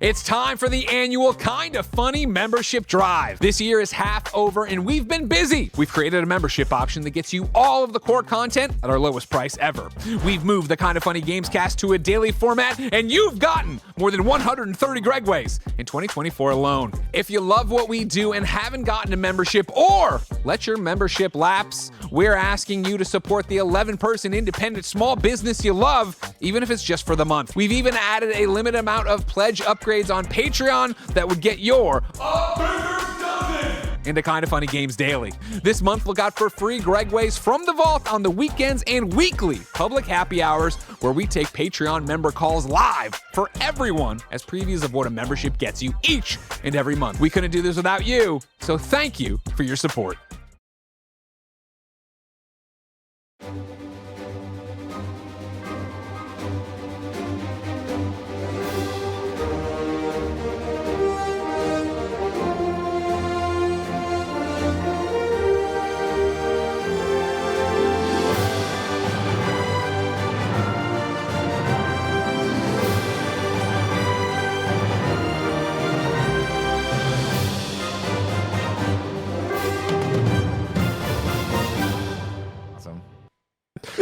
It's time for the annual Kinda Funny membership drive. This year is half over and we've been busy. We've created a membership option that gets you all of the core content at our lowest price ever. We've moved the Kinda Funny Gamescast to a daily format and you've gotten more than 130 Gregways in 2024 alone. If you love what we do and haven't gotten a membership or let your membership lapse, we're asking you to support the 11-person independent small business you love, even if it's just for the month. We've even added a limited amount of pledge upgrades on Patreon that would get your into Kinda Funny Games daily. This month, look out for free Gregways from the vault on the weekends and weekly public happy hours where we take Patreon member calls live for everyone as previews of what a membership gets you each and every month. We couldn't do this without you, so thank you for your support.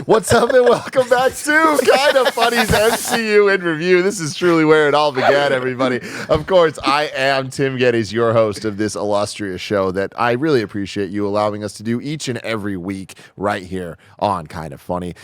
What's up and welcome back to Kinda Funny's MCU in Review. This is truly where it all began, everybody. Of course, I am Tim Geddes, your host of this illustrious show that I really appreciate you allowing us to do each and every week right here on Kinda Funny.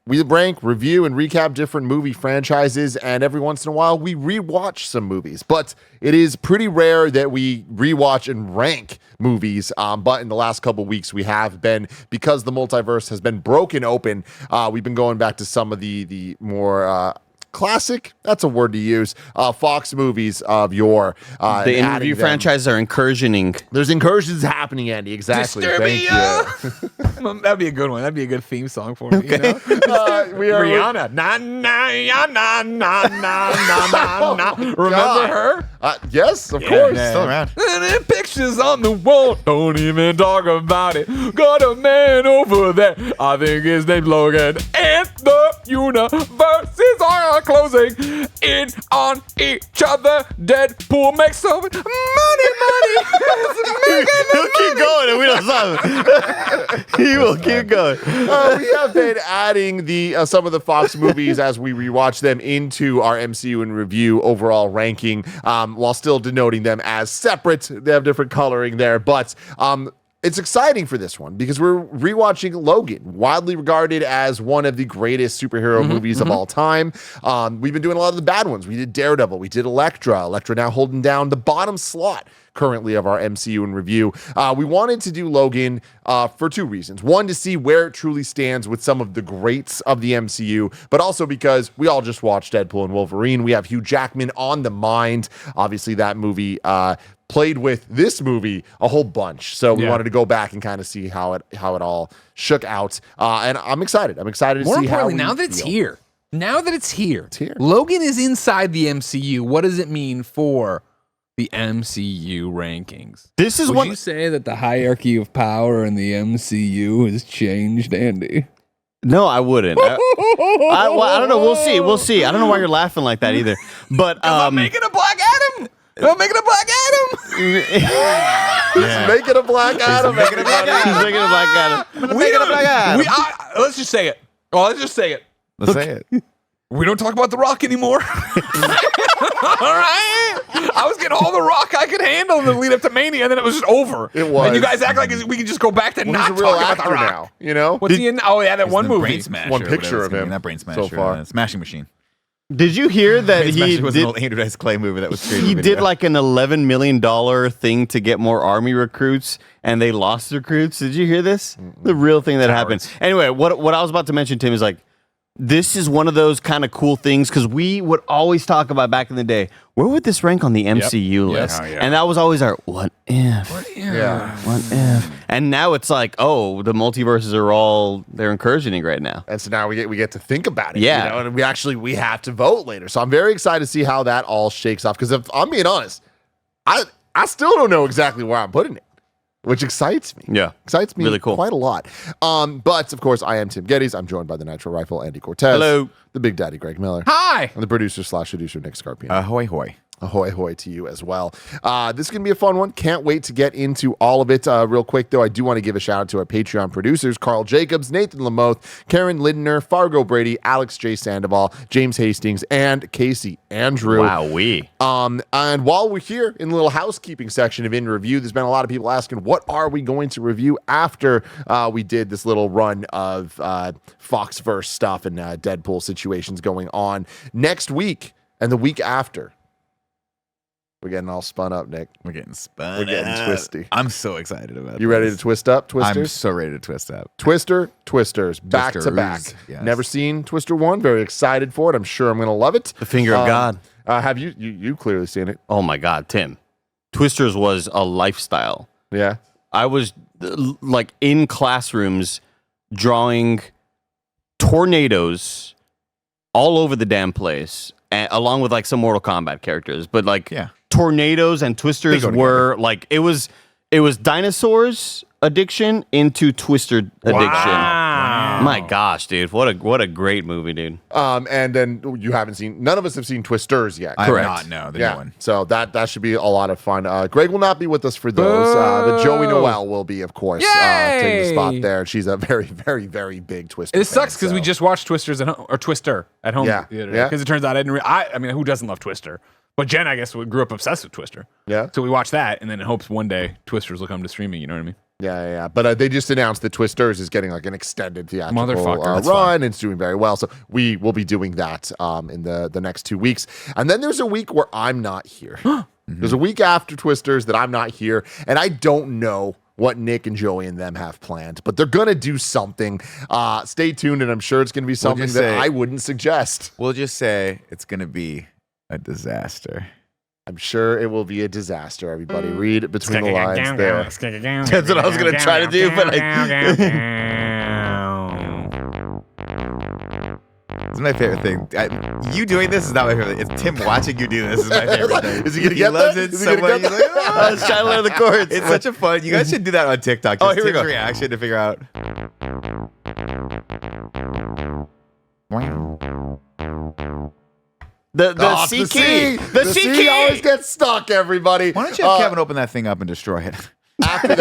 We rank, review, and recap different movie franchises, and every once in a while, we rewatch some movies. But it is pretty rare that we rewatch and rank movies, but in the last couple weeks, we have been, because the multiverse has been broken open, we've been going back to some of the more classic, that's a word to use, Fox movies of yore. The in-review franchises are incursioning. There's incursions happening, Andy. Exactly. Thank you. That'd be a good one. That'd be a good theme song for me. Okay. You know? We are Rihanna. Na na ya, na na na na na. Remember her? Yes, of course. Still around. And pictures on the wall. Don't even talk about it. Got a man over there. I think his name's Logan. And the universes are closing in on each other. Deadpool makes so much money. He'll keep going and we don't stop him. He will keep going. We have been adding some of the Fox movies as we rewatch them into our MCU in Review overall ranking, while still denoting them as separate. They have different coloring there, but it's exciting for this one because we're rewatching Logan, widely regarded as one of the greatest superhero movies of all time. We've been doing a lot of the bad ones. We did Daredevil. We did Elektra now holding down the bottom slot currently of our MCU in Review. We wanted to do Logan for two reasons. One, to see where it truly stands with some of the greats of the MCU, but also because we all just watched Deadpool and Wolverine. We have Hugh Jackman on the mind. Obviously, that movie played with this movie a whole bunch. So we wanted to go back and kind of see how it all shook out. And I'm excited. I'm excited to More see how importantly, now that it's here. Now that it's here. Logan is inside the MCU. What does it mean for the MCU rankings? This is Would you say that the hierarchy of power in the MCU has changed, Andy? No, I wouldn't. I don't know. We'll see. I don't know why you're laughing like that either. But I'm making a Black Adam. I'm making a Black Adam. He's making a Black Adam. He's making a Black Adam. Let's just say it. Oh, let's just say it. Let's say it. We don't talk about The Rock anymore. All right. I was getting all The Rock I could handle in the lead up to Mania, and then it was just over. It was. And you guys act like we can just go back to not He's a real talking about The actor Rock. now, you know? What's he in? Oh, yeah, that one movie. Brain Smasher, One or picture whatever of it's him Not Brain Smasher. so far. Smashing Machine. Did you hear that Brain he Smasher was an did? old Andrew Dice Clay movie that was created. He did like an $11 million thing to get more army recruits, and they lost recruits. Did you hear this? The real thing that happened. Anyway, what I was about to mention, Tim, is like, this is one of those kind of cool things because we would always talk about back in the day, where would this rank on the MCU list? Oh, yeah. And that was always our what if? Yeah. What if? And now it's like, oh, the multiverses are they're incursioning right now. And so now we get to think about it. Yeah. You know, and we have to vote later. So I'm very excited to see how that all shakes off. Because if I'm being honest, I still don't know exactly where I'm putting it. which excites me. Yeah. Excites me Really cool. quite a lot. But, of course, I am Tim Geddes. I'm joined by the Natural Rifle, Andy Cortez. Hello. The Big Daddy, Greg Miller. Hi. And the producer/producer, Nick Scarpion. Ahoy, hoy. Ahoy, hoy to you as well. This is going to be a fun one. Can't wait to get into all of it. Real quick, though, I do want to give a shout out to our Patreon producers, Carl Jacobs, Nathan Lamoth, Karen Lindner, Fargo Brady, Alex J. Sandoval, James Hastings, and Casey Andrew. Wowee. And while we're here in the little housekeeping section of In Review, there's been a lot of people asking, what are we going to review after we did this little run of Foxverse stuff and Deadpool situations going on next week and the week after? We're getting all spun up, Nick. We're getting spun. We're getting twisty. I'm so excited about it. You ready to twist up, Twisters? I'm so ready to twist up. Twisters, back to back. Twisters, yes. Never seen Twister 1. Very excited for it. I'm sure I'm going to love it. The finger of God. Have you clearly seen it? Oh my God, Tim. Twisters was a lifestyle. Yeah. I was like in classrooms drawing tornadoes all over the damn place, along with like some Mortal Kombat characters. But like tornadoes and Twisters were like it was dinosaurs addiction into Twister addiction. Wow. My gosh, dude. What a great movie, dude. And then you haven't seen, none of us have seen Twisters yet. I Correct. have not, no, the new one. So that should be a lot of fun. Greg will not be with us for those, but Joey Noel will be, of course, taking the spot there. She's a very, very, very big Twister It sucks fan, because we just watched Twisters at home, or Twister at home. Yeah. Because it turns out I mean, who doesn't love Twister? But Jen, I guess, grew up obsessed with Twister. Yeah. So we watched that, and then in hopes one day Twisters will come to streaming. You know what I mean? Yeah. But they just announced that Twisters is getting like an extended theatrical Motherfucker, that's run. And it's doing very well. So we will be doing that in the next 2 weeks. And then there's a week where I'm not here. There's a week after Twisters that I'm not here. And I don't know what Nick and Joey and them have planned, but they're going to do something. Stay tuned, and I'm sure it's going to be something that I wouldn't suggest. We'll just say it's going to be a disaster. I'm sure it will be a disaster, everybody. Read between the lines there. That's what I was gonna try to do, but It's my favorite thing. You doing this is not my favorite thing. It's Tim watching you do this is my favorite thing. Is he going to get loves that? it Is he so gonna much. get He's like, I was trying to learn the chords. it's such a fun. You guys should do that on TikTok. Just here we Tim's go. reaction to figure out. The C key. The C C key always gets stuck, everybody. Why don't you have Kevin open that thing up and destroy it? After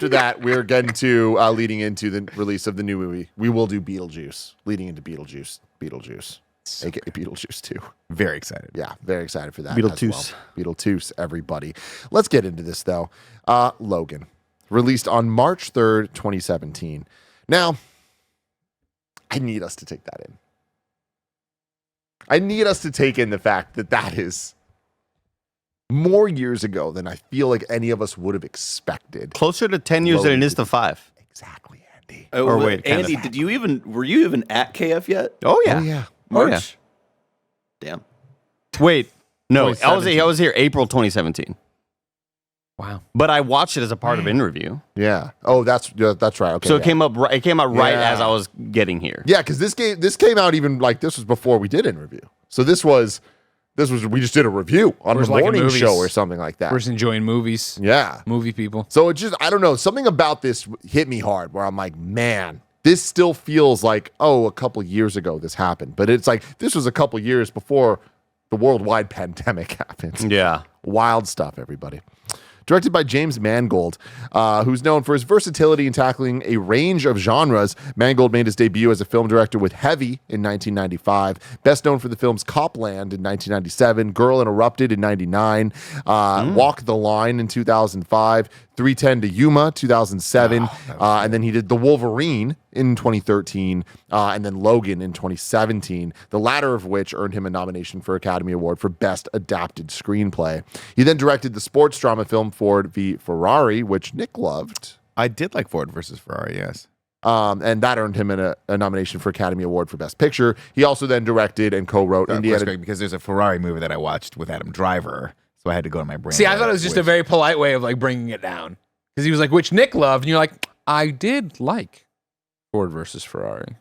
that, we're getting to leading into the release of the new movie. We will do Beetlejuice, leading into Beetlejuice, aka Beetlejuice 2. Very excited. Yeah, very excited for that. Beetlejuice. As well. Beetlejuice, everybody. Let's get into this, though. Logan, released on March 3rd, 2017. Now, I need us to take that in. I need us to take in the fact that is more years ago than I feel like any of us would have expected. Closer to 10 years than it is to 5. Exactly, Andy. Or wait, Andy, were you even at KF yet? Oh yeah. Oh, yeah. March. Damn. Wait, no, I 2017. was here April 2017. Wow. But I watched it as a part of In Review. Yeah. Oh, that's right. Okay. So yeah. it came out right Yeah. as I was getting here. Yeah, because this came out even like this was before we did In Review. So this was we just did a review on We're the liking morning movies. show or something like that. We're just enjoying movies. Yeah. Movie people. So it just, I don't know, something about this hit me hard where I'm like, man, this still feels like, a couple years ago this happened. But it's like, this was a couple years before the worldwide pandemic happened. Yeah. Wild stuff, everybody. Directed by James Mangold, who's known for his versatility in tackling a range of genres. Mangold made his debut as a film director with Heavy in 1995. Best known for the films Copland in 1997, Girl Interrupted in 99, Walk the Line in 2005, 310 to Yuma, 2007, and then he did The Wolverine in 2013, and then Logan in 2017, the latter of which earned him a nomination for Academy Award for Best Adapted Screenplay. He then directed the sports drama film Ford v. Ferrari, which Nick loved. I did like Ford versus Ferrari, yes. And that earned him a nomination for Academy Award for Best Picture. He also then directed and co-wrote Indiana. Because there's a Ferrari movie that I watched with Adam Driver, so I had to go to my brain. See, I thought it was just a very polite way of like bringing it down. Because he was like, which Nick loved. And you're like, I did like Ford versus Ferrari.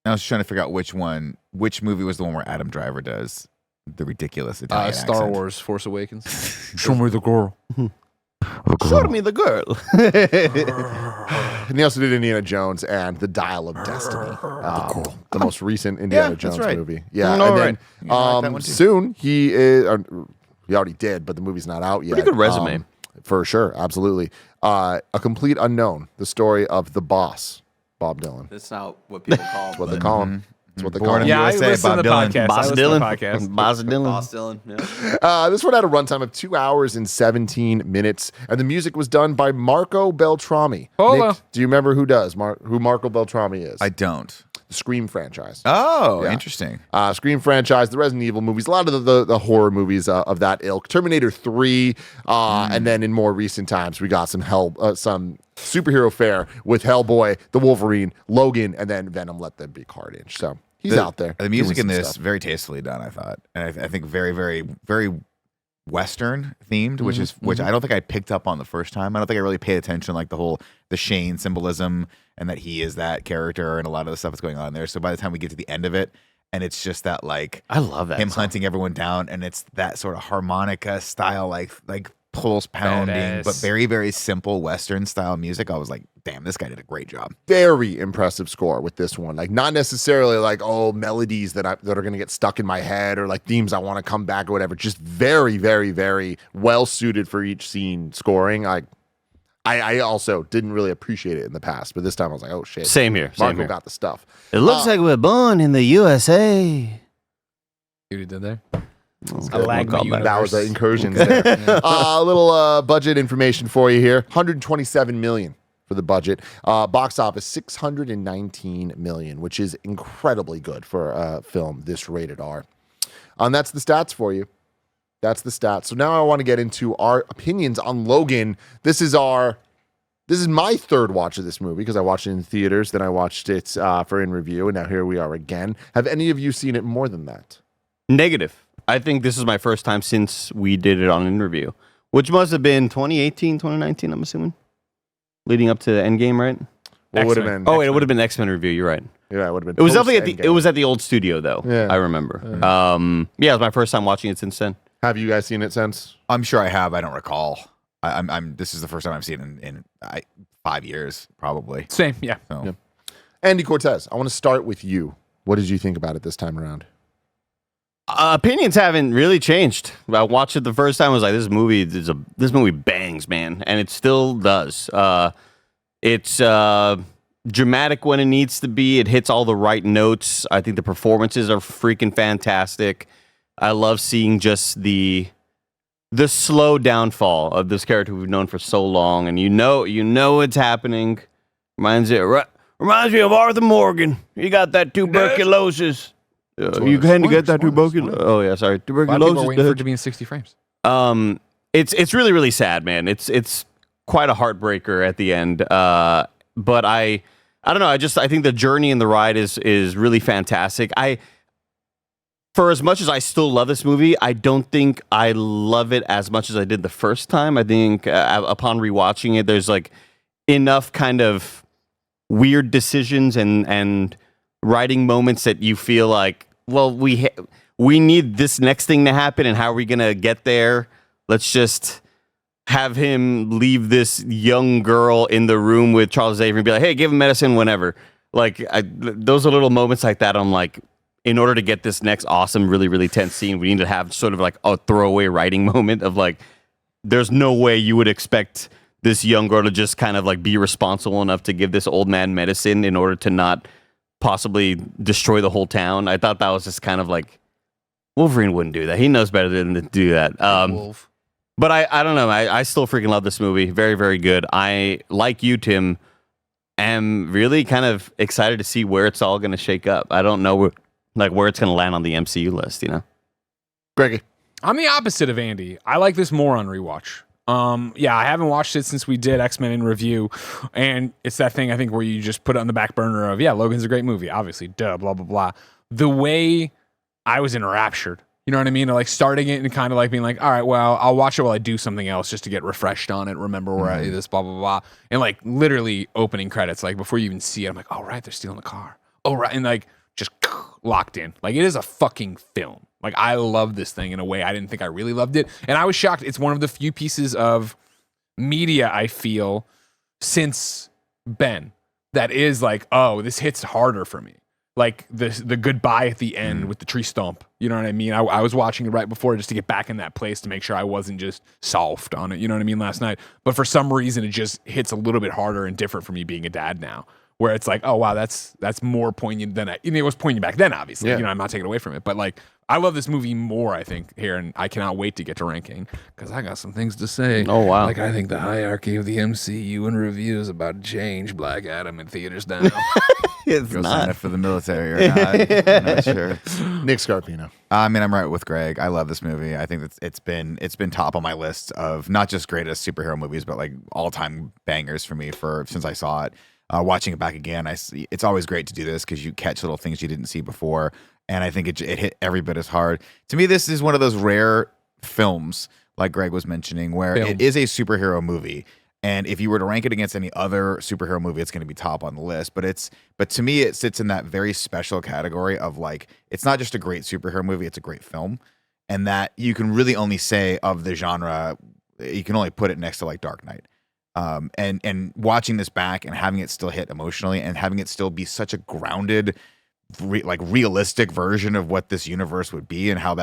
I was trying to figure out which movie was the one where Adam Driver does the ridiculous Italian Star accent. Wars Force Awakens. Show me the girl. Show me the girl. And he also did Indiana Jones and The Dial of Destiny, the most recent Indiana Yeah, Jones that's right. movie. Yeah, All and right. then Yeah, I like that one too. soon he is. He already did, but the movie's not out yet. Pretty good resume. For sure, absolutely. A Complete Unknown, the story of the boss, Bob Dylan. That's not what people call That's what they but call him. That's what they call Born him. in Yeah, I USA, listen to Bob the Dylan. podcast. I Boss listen to the Dylan. podcast. Boss Dylan. Boss Dylan. Yeah. This one had a runtime of 2 hours and 17 minutes, and the music was done by Marco Beltrami. Hola. Nick, do you remember who who Marco Beltrami is? I don't. The Scream franchise. Oh, Yeah. interesting. Scream franchise, the Resident Evil movies, a lot of the horror movies of that ilk. Terminator 3, and then in more recent times, we got some superhero fare with Hellboy, the Wolverine, Logan, and then Venom, Let Them Be Carnage. So he's out there. The music doing in some this stuff. very tastefully done, I thought, and I think very, very, very Western themed, which I don't think I picked up on the first time. I don't think I really paid attention, like the Shane symbolism and that he is that character and a lot of the stuff that's going on there. So by the time we get to the end of it, and it's just that like I love that. him song. hunting everyone down, and it's that sort of harmonica style, like pulse pounding, Badass. but very, very simple Western style music. I was like, damn, this guy did a great job. Very impressive score with this one. Like not necessarily like melodies that are going to get stuck in my head or like themes I want to come back or whatever. Just very, very, very well suited for each scene scoring. I also didn't really appreciate it in the past, but this time I was like, oh shit. Same here. Same Marco here. got the stuff. It looks like we're born in the USA. See what he did there? I lagged my Callback. That was an incursion there. A little budget information for you here. 127 million for the budget. Box office 619 million, which is incredibly good for a film this rated R. And that's the stats for you. That's the stats. So now I want to get into our opinions on Logan. This is my third watch of this movie because I watched it in theaters, then I watched it for in review, and now here we are again. Have any of you seen it more than that? Negative. I think this is my first time since we did it on an interview, which must have been 2018, 2019, I'm assuming. Leading up to Endgame, right? What would have X-Men. been? Oh, wait, it would have been X-Men review. You're right. Yeah, it would have been. It was definitely post-Endgame. it was at the old studio though. Yeah. I remember. Yeah, it was my first time watching it since then. Have you guys seen it since? I'm sure I have. I don't recall. This is the first time I've seen it in 5 years, probably. Same, yeah. So. Yeah. Andy Cortez, I want to start with you. What did you think about it this time around? Opinions haven't really changed. I watched it the first time. I was like, this movie bangs, man, and it still does. It's dramatic when it needs to be. It hits all the right notes. I think the performances are freaking fantastic. I love seeing just the slow downfall of this character we've known for so long, and you know it's happening. Reminds me of Arthur Morgan. He got that tuberculosis. You kind of get that tuberculosis. Oh yeah, sorry, A lot of people are tuberculosis. waiting for it to be in 60 frames. It's really really sad, man. It's quite a heartbreaker at the end. But I don't know. I think the journey and the ride is really fantastic. For as much as I still love this movie, I don't think I love it as much as I did the first time. I think upon rewatching it, there's like enough kind of weird decisions and writing moments that you feel like, well, we need this next thing to happen, and how are we gonna get there? Let's just have him leave this young girl in the room with Charles Xavier and be like, hey, give him medicine whenever. Like those are little moments like that. I'm like, in order to get this next awesome, really, really tense scene, we need to have sort of like a throwaway writing moment of like, there's no way you would expect this young girl to just kind of like be responsible enough to give this old man medicine in order to not possibly destroy the whole town. I thought that was just kind of like, Wolverine wouldn't do that. He knows better than to do that. Wolf. But I don't know. I still freaking love this movie. Very, very good. I, like you, Tim, am really kind of excited to see where it's all going to shake up. I don't know where it's going to land on the MCU list, you know? Greggy. I'm the opposite of Andy. I like this more on rewatch. Yeah, I haven't watched it since we did X-Men in review, and it's that thing I think where you just put it on the back burner of, yeah, Logan's a great movie, obviously, duh, blah, blah, blah. The way I was enraptured, you know what I mean? Like starting it and kind of like being like, all right, well, I'll watch it while I do something else just to get refreshed on it, remember where I did this, blah, blah, blah. And like literally opening credits, like before you even see it, I'm like, oh, right, they're stealing the car. Oh, right. And like just locked in. Like it is a fucking film. Like I love this thing in a way I didn't think I really loved it. And I was shocked. It's one of the few pieces of media, I feel, since Ben, that is like, oh, this hits harder for me. Like the goodbye at the end with the tree stump. You know what I mean? I was watching it right before just to get back in that place to make sure I wasn't just soft on it. You know what I mean? Last night. But for some reason, it just hits a little bit harder and different for me being a dad now. Where it's like, oh, wow, that's more poignant than it was poignant back then, obviously. Yeah. You know, I'm not taking away from it. But like, I love this movie more, I think, here. And I cannot wait to get to ranking because I got some things to say. Oh, wow. Like, I think the hierarchy of the MCU and reviews about to change Black Adam in theaters now. It's Go sign not. up for the military or not. I'm not sure. Nick Scarpino. I mean, I'm right with Greg. I love this movie. I think that it's been top on my list of not just greatest superhero movies, but like all time bangers for me since I saw it. Watching it back again, it's always great to do this because you catch little things you didn't see before, and I think it hit every bit as hard. To me, this is one of those rare films, like Greg was mentioning, where it is a superhero movie. And if you were to rank it against any other superhero movie, it's going to be top on the list. But to me, it sits in that very special category of like, it's not just a great superhero movie, it's a great film. And that you can really only say of the genre, you can only put it next to like Dark Knight. And watching this back and having it still hit emotionally and having it still be such a grounded, realistic version of what this universe would be and how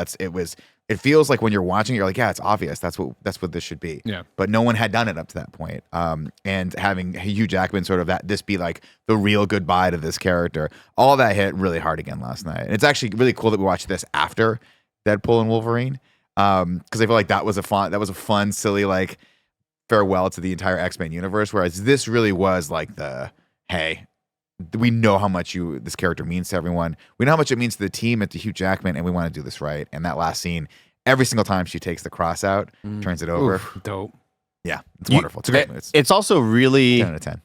it feels like when you're watching, you're like, yeah, it's obvious. That's what this should be. Yeah. But no one had done it up to that point. And having Hugh Jackman sort of this be like the real goodbye to this character, all that hit really hard again last night. And it's actually really cool that we watched this after Deadpool and Wolverine. Because I feel like that was a fun, silly, like farewell to the entire X-Men universe. Whereas this really was like hey, we know how much this character means to everyone. We know how much it means to the team and to Hugh Jackman, and we want to do this right. And that last scene, every single time she takes the cross out, turns it over. Oof, dope. Yeah, it's wonderful. It's a great movie. It's also really 10 out of 10.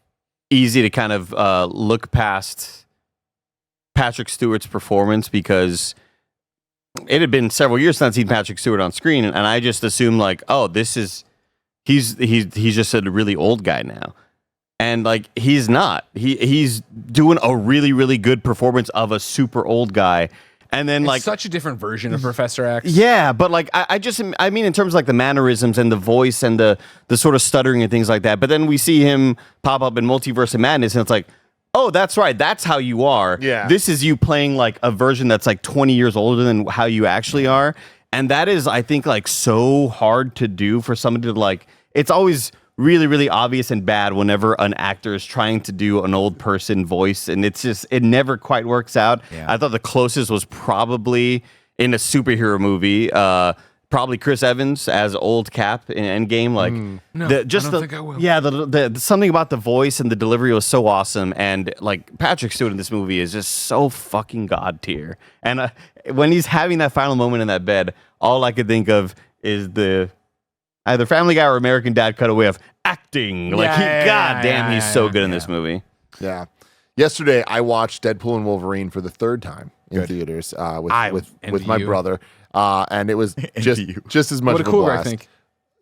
easy to kind of look past Patrick Stewart's performance because it had been several years since I'd seen Patrick Stewart on screen, and I just assumed like, oh, he's just a really old guy now. And like he's not. He's doing a really, really good performance of a super old guy. And then It's such a different version of Professor X. yeah, but like I mean in terms of like the mannerisms and the voice and the sort of stuttering and things like that. But then we see him pop up in Multiverse of Madness and it's like, oh, that's right. That's how you are. Yeah. This is you playing like a version that's like 20 years older than how you actually are. And that is, I think, like so hard to do for somebody to like, it's always really, really obvious and bad whenever an actor is trying to do an old person voice. And it's just, it never quite works out. Yeah. I thought the closest was probably in a superhero movie, probably Chris Evans as old Cap in Endgame. Like, No, I don't think I will. Yeah, the something about the voice and the delivery was so awesome. And like Patrick Stewart in this movie is just so fucking god tier. And when he's having that final moment in that bed, all I could think of is the either Family Guy or American Dad cutaway of acting. Like, god damn, he's so good in this movie. Yeah. Yesterday, I watched Deadpool and Wolverine for the third time in theaters with my brother. And it was just as much What a of a cool guy, I blast. think.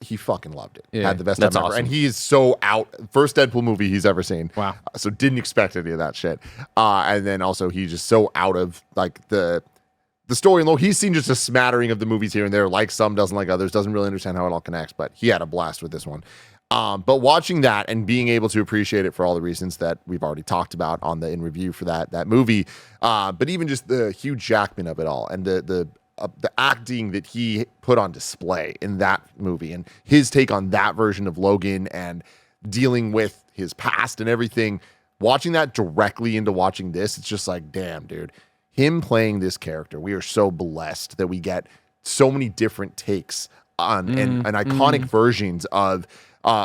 He fucking loved it. Yeah. Had the best That's time ever. awesome. And he is so out. First Deadpool movie he's ever seen. Wow. So didn't expect any of that shit. And then also he's just so out of like the story. And he's seen just a smattering of the movies here and there, like some, doesn't like others, doesn't really understand how it all connects, but he had a blast with this one. But watching that and being able to appreciate it for all the reasons that we've already talked about on the in review for that movie, but even just the Hugh Jackman of it all and the acting that he put on display in that movie and his take on that version of Logan and dealing with his past and everything, watching that directly into watching this, it's just like, damn, dude, him playing this character, we are so blessed that we get so many different takes on and iconic versions of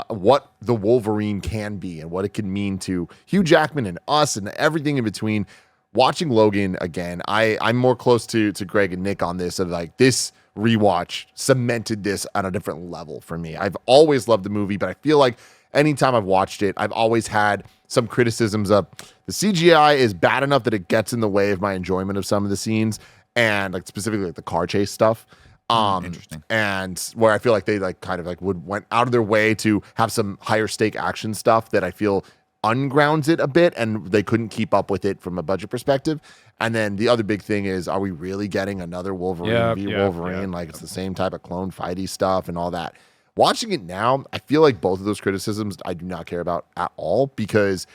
what the Wolverine can be and what it can mean to Hugh Jackman and us and everything in between. Watching Logan again, I'm more close to Greg and Nick on this, of like this rewatch cemented this on a different level for me. I've always loved the movie, but I feel like anytime I've watched it, I've always had some criticisms of the CGI is bad enough that it gets in the way of my enjoyment of some of the scenes, and like specifically like the car chase stuff. Interesting. And where I feel like they like kind of like went out of their way to have some higher stake action stuff that I feel ungrounds it a bit, and they couldn't keep up with it from a budget perspective. And then the other big thing is, are we really getting another Wolverine v Wolverine? Like it's the same type of clone fighty stuff and all that. Watching it now, I feel like both of those criticisms I do not care about at all, because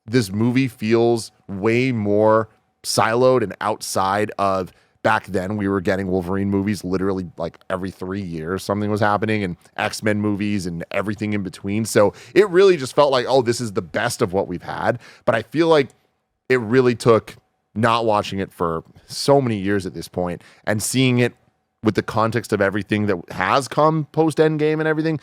this movie feels way more siloed and outside of back then. We were getting Wolverine movies literally like every 3 years something was happening, and X-Men movies and everything in between. So it really just felt like, oh, this is the best of what we've had. But I feel like it really took not watching it for so many years at this point and seeing it with the context of everything that has come post Endgame and everything,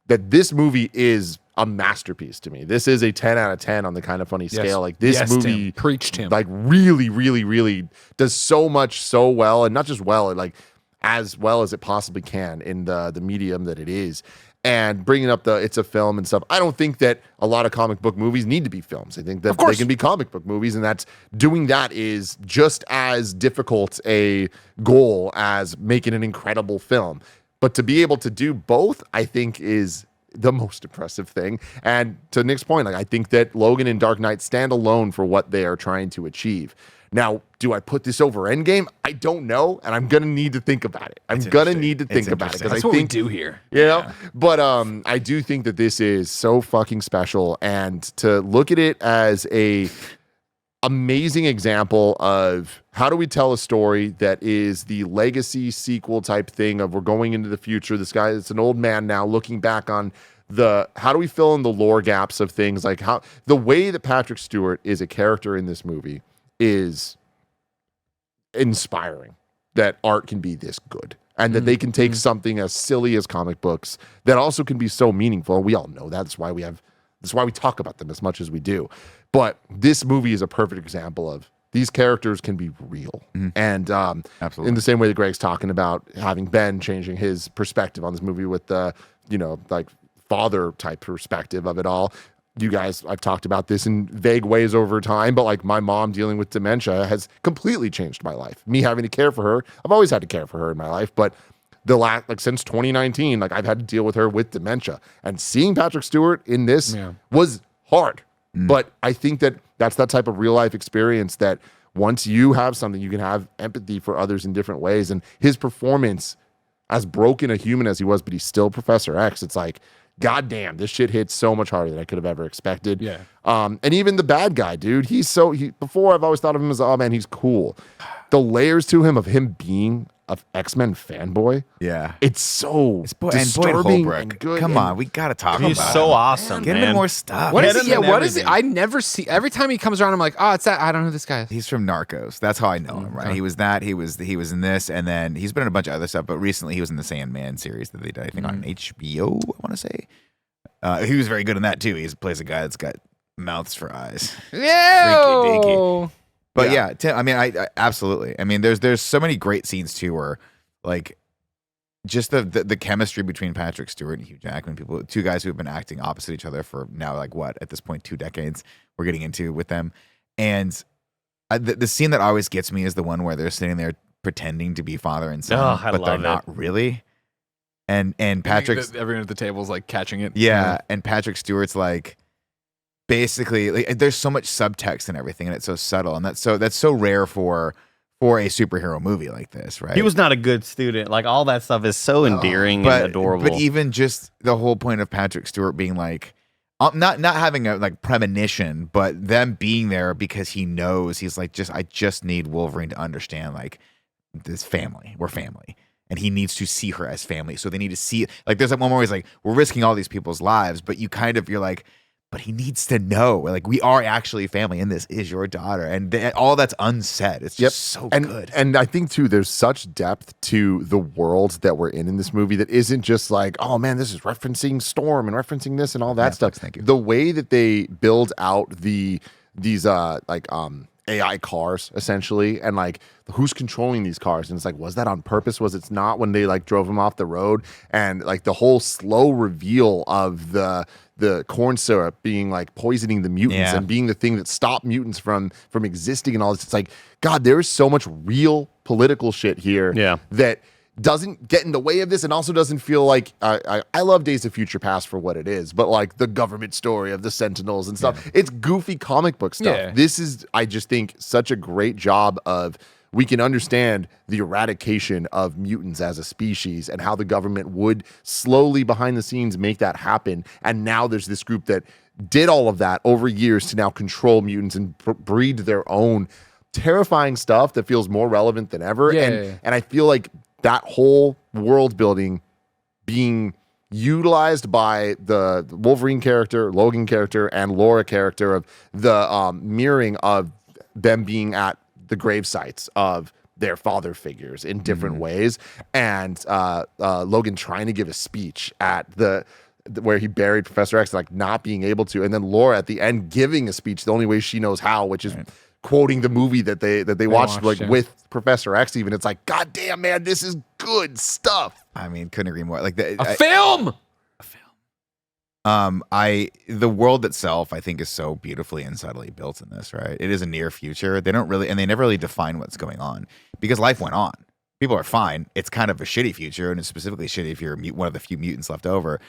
that this movie is a masterpiece to me. This is a 10 out of 10 on the Kind of Funny scale. Like this movie, Tim. Preached him. like really, really, really does so much so well, and not just well, like as well as it possibly can in the medium that it is. And bringing up it's a film and stuff. I don't think that a lot of comic book movies need to be films. I think that they can be comic book movies, and doing that is just as difficult a goal as making an incredible film. But to be able to do both, I think, is the most impressive thing. And to Nick's point, like I think that Logan and Dark Knight stand alone for what they are trying to achieve. Now, do I put this over Endgame? I don't know, and I'm gonna need to think about it. I'm gonna need to think about it, because That's I what think we do here. you know, but I do think that this is so fucking special, and to look at it as a amazing example of how do we tell a story that is the legacy sequel type thing of we're going into the future. This guy is an old man now looking back on how do we fill in the lore gaps of things, like how the way that Patrick Stewart is a character in this movie is inspiring, that art can be this good, and that they can take something as silly as comic books that also can be so meaningful. We all know that. That's why we talk about them as much as we do. But this movie is a perfect example of these characters can be real. And Absolutely. in the same way that Greg's talking about having Ben changing his perspective on this movie with the, like father type perspective of it all. You guys, I've talked about this in vague ways over time, but like my mom dealing with dementia has completely changed my life. Me having to care for her, I've always had to care for her in my life, but since 2019, like I've had to deal with her with dementia, and seeing Patrick Stewart in this was hard. But I think that's that type of real life experience that once you have something, you can have empathy for others in different ways. And his performance, as broken a human as he was, but he's still Professor X. It's like, God damn, this shit hits so much harder than I could have ever expected. Yeah. And even the bad guy, dude, before I've always thought of him as, oh man, he's cool. The layers to him of him being an X-Men fanboy. Yeah. It's so Boyd disturbing Holbrook. and good. Come on, we gotta talk about He's him. so awesome, Get him man. in more stuff. What Get is him it? Yeah, in what is it? everything. I never see. Every time he comes around, I'm like, oh, it's that. I don't know who this guy is. He's from Narcos. That's how I know him, right? He was that. He was in this, and then he's been in a bunch of other stuff. But recently, he was in the Sandman series that they did, I think, on HBO. I want to say he was very good in that too. He plays a guy that's got mouths for eyes. Yeah. Freaky deaky. But yeah, Tim, I mean, I absolutely. I mean, there's so many great scenes too, where like just the chemistry between Patrick Stewart and Hugh Jackman, two guys who have been acting opposite each other for now, like what, at this point, 2 decades we're getting into with them. And the scene that always gets me is the one where they're sitting there pretending to be father and son, but they're not really. And Patrick's everyone at the table is like catching it. yeah, and Patrick Stewart's like basically like, there's so much subtext and everything, and it's so subtle, and that's so rare for a superhero movie like this, right? He was not a good student. Like all that stuff is so endearing and adorable. But even just the whole point of Patrick Stewart being like, not having a like premonition, but them being there because he knows, he's like, I just need Wolverine to understand like this family, we're family. And he needs to see her as family. So they need to see, like, there's that one where he's like, we're risking all these people's lives, but you're like, but he needs to know, like, we are actually family, and this is your daughter. And all that's unsaid. It's just so good. And I think, too, there's such depth to the world that we're in this movie that isn't just like, oh, man, this is referencing Storm and referencing this and all that stuff. Thank you. The way that they build out these AI cars, essentially, and like who's controlling these cars, and it's like, was that on purpose, was it not, when they like drove him off the road, and like the whole slow reveal of the corn syrup being like poisoning the mutants and being the thing that stopped mutants from existing and all this. It's like, God, there is so much real political shit here that doesn't get in the way of this, and also doesn't feel like I love Days of Future Past for what it is, but like the government story of the Sentinels and stuff, it's goofy comic book stuff. This is, I just think, such a great job of we can understand the eradication of mutants as a species and how the government would slowly behind the scenes make that happen. And now there's this group that did all of that over years to now control mutants and breed their own terrifying stuff that feels more relevant than ever. And I feel like that whole world building being utilized by the Wolverine character, Logan character, and Laura character of the mirroring of them being at the grave sites of their father figures in different ways, and Logan trying to give a speech at where he buried Professor X, like not being able to, and then Laura at the end giving a speech the only way she knows how, which is quoting the movie that they watched like with Professor X. Even it's like, God damn, man, this is good stuff. I mean, couldn't agree more. Like a film. The world itself, I think, is so beautifully and subtly built in this, right? It is a near future. They never really define what's going on because life went on. People are fine. It's kind of a shitty future, and it's specifically shitty if you're one of the few mutants left over.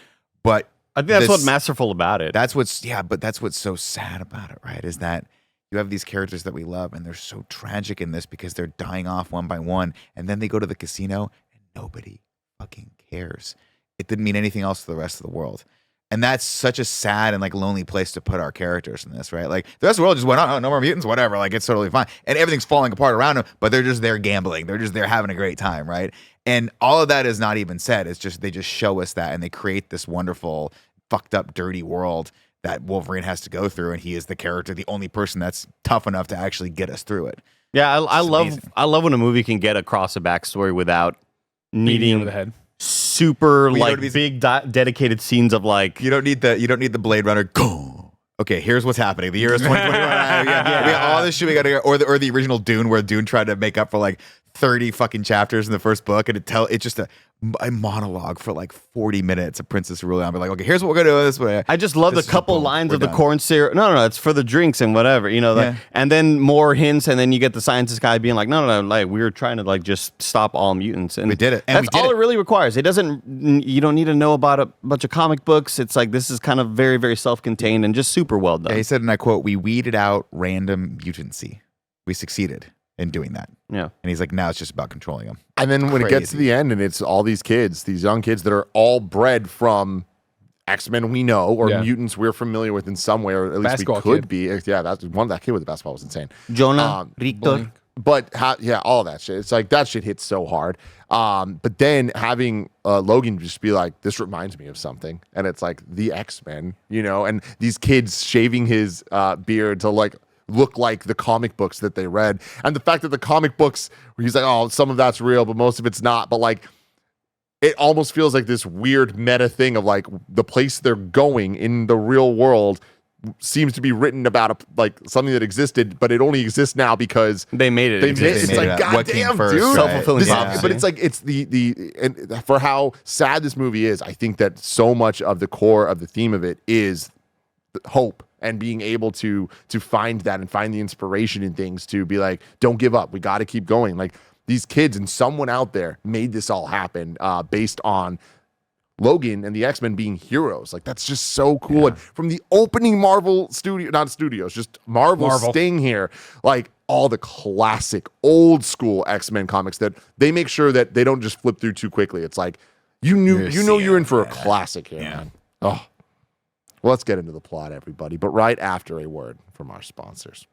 But I think that's what's masterful about it. That's what's so sad about it, right? Is that you have these characters that we love, and they're so tragic in this because they're dying off one by one, and then they go to the casino, and nobody fucking cares. It didn't mean anything else to the rest of the world. And that's such a sad and like lonely place to put our characters in this, right? Like the rest of the world just went, oh, no more mutants, whatever. Like it's totally fine. And everything's falling apart around them, but they're just there gambling. They're just there having a great time, right? And all of that is not even said. It's just, they just show us that and they create this wonderful, fucked up, dirty world that Wolverine has to go through. And he is the character, the only person that's tough enough to actually get us through it. Yeah, I love when a movie can get across a backstory without needing the head. Super big dedicated scenes of like you don't need the Blade Runner. Go. Okay, here's what's happening. The year is 2021. we got all this shit we got to go, or the original Dune where Dune tried to make up for like 30 fucking chapters in the first book, and it's just a monologue for like 40 minutes of Princess Rulia. I'll be like, okay, here's what we're gonna do this way. I just love the couple lines of the corn syrup. No, it's for the drinks and whatever, you know. And then more hints, and then you get the scientist guy being like, no, like we were trying to like just stop all mutants, and we did it. And that's all it really requires. It doesn't. You don't need to know about a bunch of comic books. It's like this is kind of very, very self-contained and just super well done. Yeah, he said, and I quote, "We weeded out random mutancy. We succeeded in doing that." Yeah. And he's like, now it's just about controlling them. And then when it gets to the end and it's all these kids, these young kids that are all bred from X-Men we know or mutants we're familiar with in some way, or at least basketball we could kid. be. Yeah, that's one. That kid with the basketball was insane. Jonah, Richter. But all that shit. It's like that shit hits so hard. But then having Logan just be like, this reminds me of something. And it's like the X-Men, you know, and these kids shaving his beard to like look like the comic books that they read. And the fact that the comic books, where he's like, oh, some of that's real, but most of it's not. But like, it almost feels like this weird meta thing of like the place they're going in the real world seems to be written about like something that existed, but it only exists now because they made it. It's like, God damn, dude. Self-fulfilling prophecy. But it's like, it's and for how sad this movie is, I think that so much of the core of the theme of it is hope and being able to find that and find the inspiration in things to be like, don't give up. We got to keep going. Like these kids and someone out there made this all happen based on Logan and the X-Men being heroes. Like that's just so cool. And from the opening Marvel just Marvel staying here, like all the classic old school X-Men comics that they make sure that they don't just flip through too quickly. It's like you're in for a classic here, man. Oh. Well, let's get into the plot, everybody, but right after a word from our sponsors.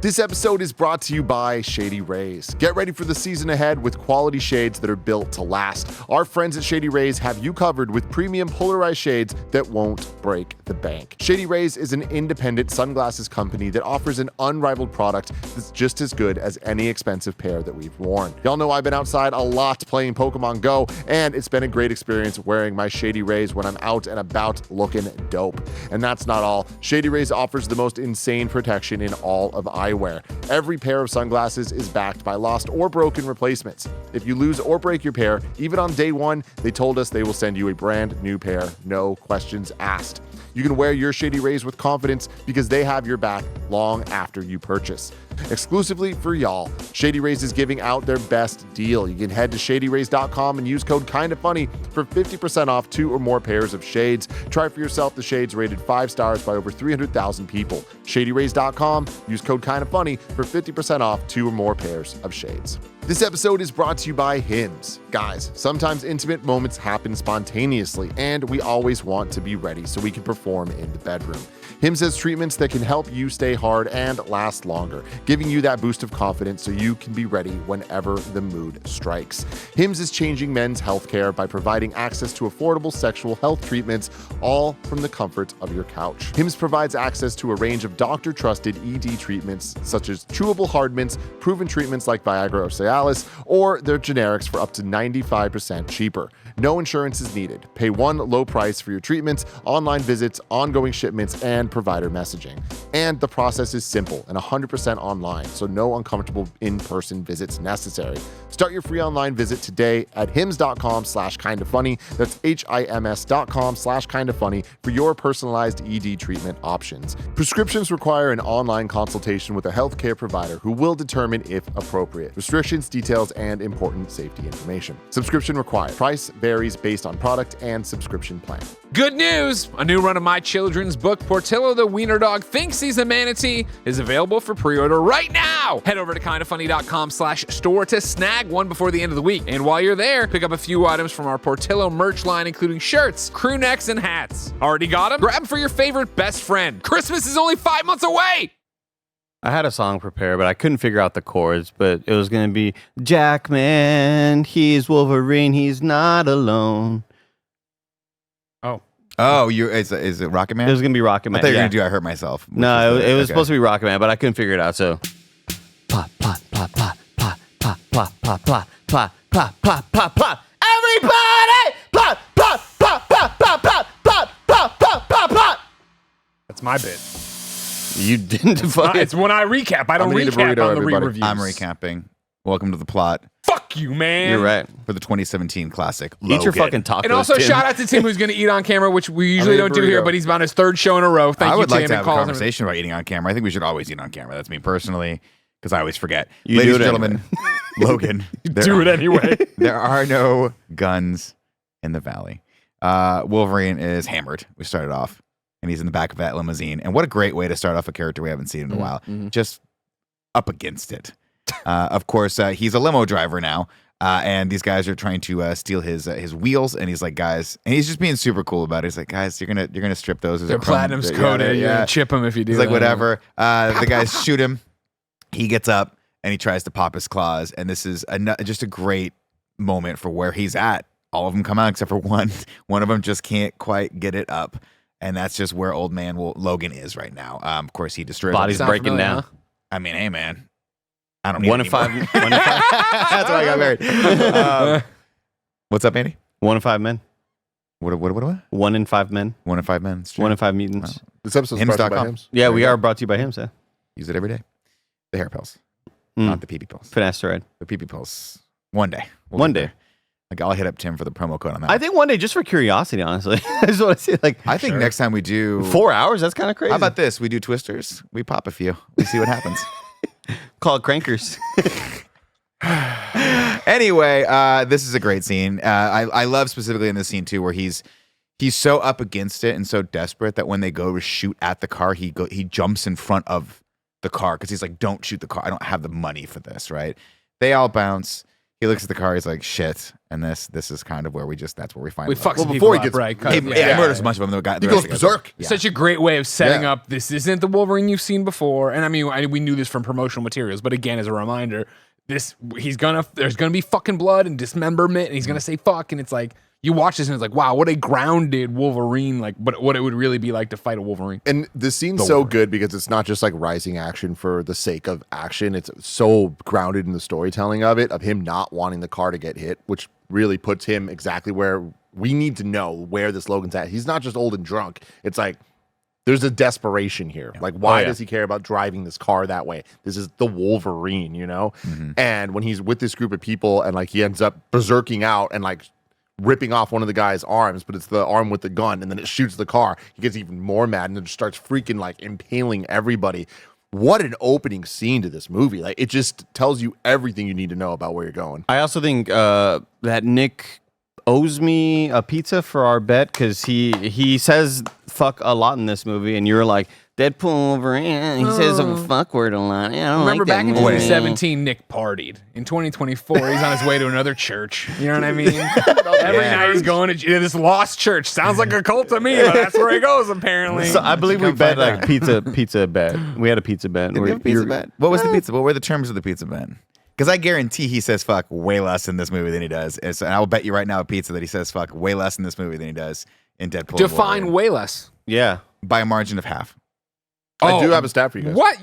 This episode is brought to you by Shady Rays. Get ready for the season ahead with quality shades that are built to last. Our friends at Shady Rays have you covered with premium polarized shades that won't break the bank. Shady Rays is an independent sunglasses company that offers an unrivaled product that's just as good as any expensive pair that we've worn. Y'all know I've been outside a lot playing Pokemon Go, and it's been a great experience wearing my Shady Rays when I'm out and about looking dope. And that's not all. Shady Rays offers the most insane protection in all of eyewear. Every pair of sunglasses is backed by lost or broken replacements. If you lose or break your pair, even on day one, they told us they will send you a brand new pair, no questions asked. You can wear your Shady Rays with confidence because they have your back long after you purchase. Exclusively for y'all, Shady Rays is giving out their best deal. You can head to shadyrays.com and use code KINDAFUNNY for 50% off 2 or more pairs of shades. Try for yourself the shades rated 5 stars by over 300,000 people. shadyrays.com, use code KINDAFUNNY for 50% off 2 or more pairs of shades. This episode is brought to you by Hims. Guys, sometimes intimate moments happen spontaneously, and we always want to be ready so we can perform in the bedroom. Hims has treatments that can help you stay hard and last longer, giving you that boost of confidence so you can be ready whenever the mood strikes. Hims is changing men's healthcare by providing access to affordable sexual health treatments, all from the comfort of your couch. Hims provides access to a range of doctor-trusted ED treatments, such as chewable hard mints, proven treatments like Viagra or Cialis, or their generics for up to 95% cheaper. No insurance is needed. Pay one low price for your treatments, online visits, ongoing shipments, and provider messaging. And the process is simple and 100% online, so no uncomfortable in-person visits necessary. Start your free online visit today at hims.com/kindafunny. That's HIMS.com/kindafunny for your personalized ED treatment options. Prescriptions require an online consultation with a healthcare provider who will determine if appropriate. Restrictions, details, and important safety information. Subscription required. Price varies based on product and subscription plan. Good news! A new run of my children's book, Portillo the Wiener Dog Thinks He's a Manatee, is available for pre-order right now! Head over to kindafunny.com/store to snag one before the end of the week. And while you're there, pick up a few items from our Portillo merch line, including shirts, crew necks, and hats. Already got them? Grab them for your favorite best friend. Christmas is only 5 months away! I had a song prepared, but I couldn't figure out the chords. But it was going to be Jackman, he's Wolverine, he's not alone. Oh, is it Rocket Man? It was going to be Rocket Man. I thought you were going to do I Hurt Myself. No, it was supposed to be Rocket Man, but I couldn't figure it out. So, plot, plot, plot, plot, plot, plot, plot, plot, plot, plot, plot, plot, plot, plot. Everybody, plot, plot, plot, plot, plot, plot, plot, plot, plot, plot, plot. That's my bit. You didn't define It's when I recap. I don't I'm gonna eat a recap burrito, on the everybody. re-reviews. I'm recapping. Welcome to the plot Fuck you, man. You're right. for the 2017 classic. Eat your Logan. fucking tacos. And also, Tim. shout out to Tim, who's going to eat on camera, which we usually I'm don't eating do here, burrito. but he's on his 3rd show in a row. Thank I you, would Tim. like to and have a calls him- conversation about eating on camera. I think we should always eat on camera. That's me personally, because I always forget. You Ladies do and it gentlemen, Logan. Do it anyway. There are no guns in the valley. Wolverine is hammered. We started off, and he's in the back of that limousine. And what a great way to start off a character we haven't seen in a while. Just up against it. Of course, he's a limo driver now. And these guys are trying to steal his wheels, and he's like, guys, and he's just being super cool about it. He's like, guys, you're gonna strip those. They're platinum's coated. You're gonna chip him if you do He's that. like, whatever. The guys shoot him. He gets up and he tries to pop his claws, and this is just a great moment for where he's at. All of them come out except for one. One of them just can't quite get it up, and that's just where old man Logan is right now. Of course, he destroys Body's Sound breaking familiar, down. huh? I mean, hey man, I don't need One it in five. anymore. One in five. That's why I got married. What's up, Andy? 1 in 5 men. What? 1 in 5 men. 1 in 5 men. It's true. 1 in 5 mutants. This episode's brought to you by Hims.com. Hims. Yeah, we are brought to you by him, sir. Use it every day. The hair pills, not the pee-pee pills. Finasteride. The pee-pee pills. One day. One get day. there. Like, I'll hit up Tim for the promo code on that. I think one day, just for curiosity, honestly. I just want to see, like, I think next time we do 4 hours. That's kind of crazy. How about this? We do twisters. We pop a few. We see what happens. Call it crankers? Anyway, this is a great scene. I love specifically in this scene too, where he's so up against it and so desperate that when they go to shoot at the car, he jumps in front of the car because he's like, "Don't shoot the car. I don't have the money for this." Right? They all bounce. He looks at the car. He's like, "Shit!" And this is kind of where that's where we find. We love. fuck some before he people up, gets- right? He Yeah. murders a bunch of them. He goes berserk. Yeah. Such a great way of setting Yeah. up. This isn't the Wolverine you've seen before, and I mean, we knew this from promotional materials, but again, as a reminder, there's gonna be fucking blood and dismemberment, and he's gonna say fuck, and it's like you watch this and it's like, wow, what a grounded Wolverine, like, but what it would really be like to fight a Wolverine. And the scene's so good because it's not just like rising action for the sake of action. It's so grounded in the storytelling of it, of him not wanting the car to get hit, which really puts him exactly where we need to know where this Logan's at. He's not just old and drunk. It's like there's a desperation here. Like, why does he care about driving this car that way? This is the Wolverine, you know? And when he's with this group of people and like he ends up berserking out and like ripping off one of the guy's arms, but it's the arm with the gun, and then it shoots the car. He gets even more mad and then just starts freaking like impaling everybody. what an opening scene to this movie. Like, it just tells you everything you need to know about where you're going. I also think that Nick owes me a pizza for our bet because he says fuck a lot in this movie, and you're like, Deadpool over he says a fuck word a lot. Yeah, I don't Remember like that back in movie. 2017, Nick partied. In 2024, he's on his way to another church. You know what I mean? Every night he's going to this lost church. Sounds like a cult to me, but that's where he goes apparently. So I believe we bet like pizza bet. We had a pizza bet. Did we have a pizza bet? What was the pizza? What were the terms of the pizza bet? Because I guarantee he says fuck way less in this movie than he does. And I will bet you right now a pizza that he says fuck way less in this movie than he does in Deadpool. Define way less. Yeah. By a margin of half. I do have a stat for you guys. What?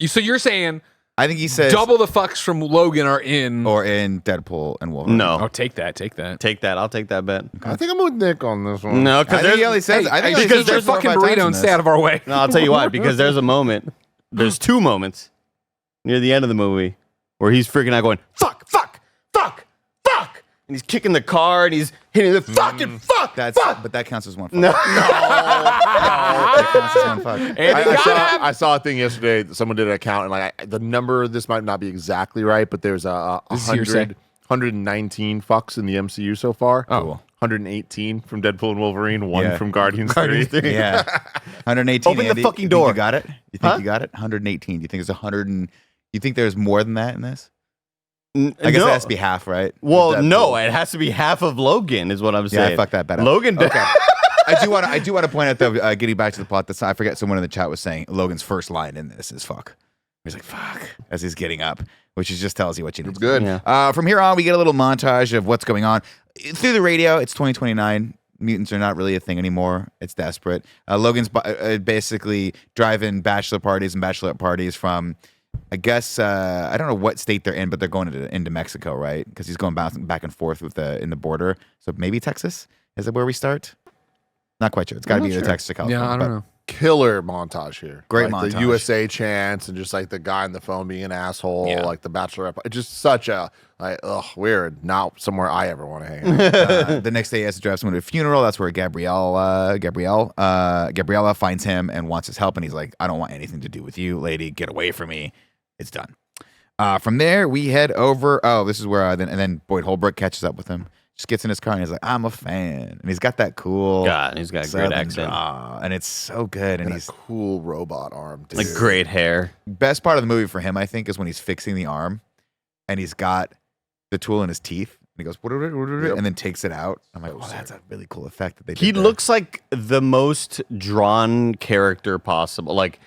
So you're saying I think he says double the fucks from Logan are in... or in Deadpool and Wolverine. No. Oh, take that. Take that. Take that. I'll take that bet. I think I'm with Nick on this one. No, I because think he only says. I think he Because only there's says 4 or fucking 5 times burrito in and this. stay out of our way. No, I'll tell you why. Because there's a moment. There's 2 moments near the end of the movie where he's freaking out, going fuck, fuck, fuck, fuck, and he's kicking the car and he's hitting the fucking fuck. But that counts as one fuck. No. That counts as one fuck. I saw a thing yesterday. Someone did an account, and like the number, this might not be exactly right, but there's a This is hearsay. 119 fucks in the MCU so far. Oh. Cool. 118 from Deadpool and Wolverine, 1 Yeah. from Guardians 3. Yeah. 118. Open the Andy. fucking You think door. You got it? You think you got it? 118. You think there's 100 and you think there's more than that in this? I guess no. it has to be half, right? Well, Deadpool. no, it has to be half of Logan, is what I'm Yeah, saying. I fucked that bet up. Logan did. Okay. I do want to point out though, getting back to the plot. I forget someone in the chat was saying Logan's first line in this is "fuck." He's like "fuck" as he's getting up, which just tells you what you need. It's good. Yeah. From here on, we get a little montage of what's going on through the radio. It's 2029. Mutants are not really a thing anymore. It's desperate. Logan's basically driving bachelor parties and bachelorette parties from, I guess, I don't know what state they're in, but they're going into Mexico, right? Because he's going back and forth with in the border. So maybe Texas? Is it where we start? Not quite sure. It's got to be either Texas or California. Yeah, I but don't know. Killer montage here. Great like montage. The USA chants and just like the guy on the phone being an asshole, Yeah. like the bachelorette. It's just such a, like, weird. Not somewhere I ever want to hang out. The next day, he has to drive someone to a funeral. That's where Gabriella finds him and wants his help. And he's like, I don't want anything to do with you, lady. Get away from me. It's done. From there, we head over. Oh, this is where then Boyd Holbrook catches up with him. Just gets in his car and he's like, I'm a fan. And he's got that cool. God, he's got a great southern accent. draw, and it's so good. And And he's a cool robot arm. Dude. Like great hair. best part of the movie for him, I think, is when he's fixing the arm and he's got the tool in his teeth. And he goes, and then takes it out. I'm like, oh, that's a really cool effect that they did. He there. looks like the most drawn character possible. Like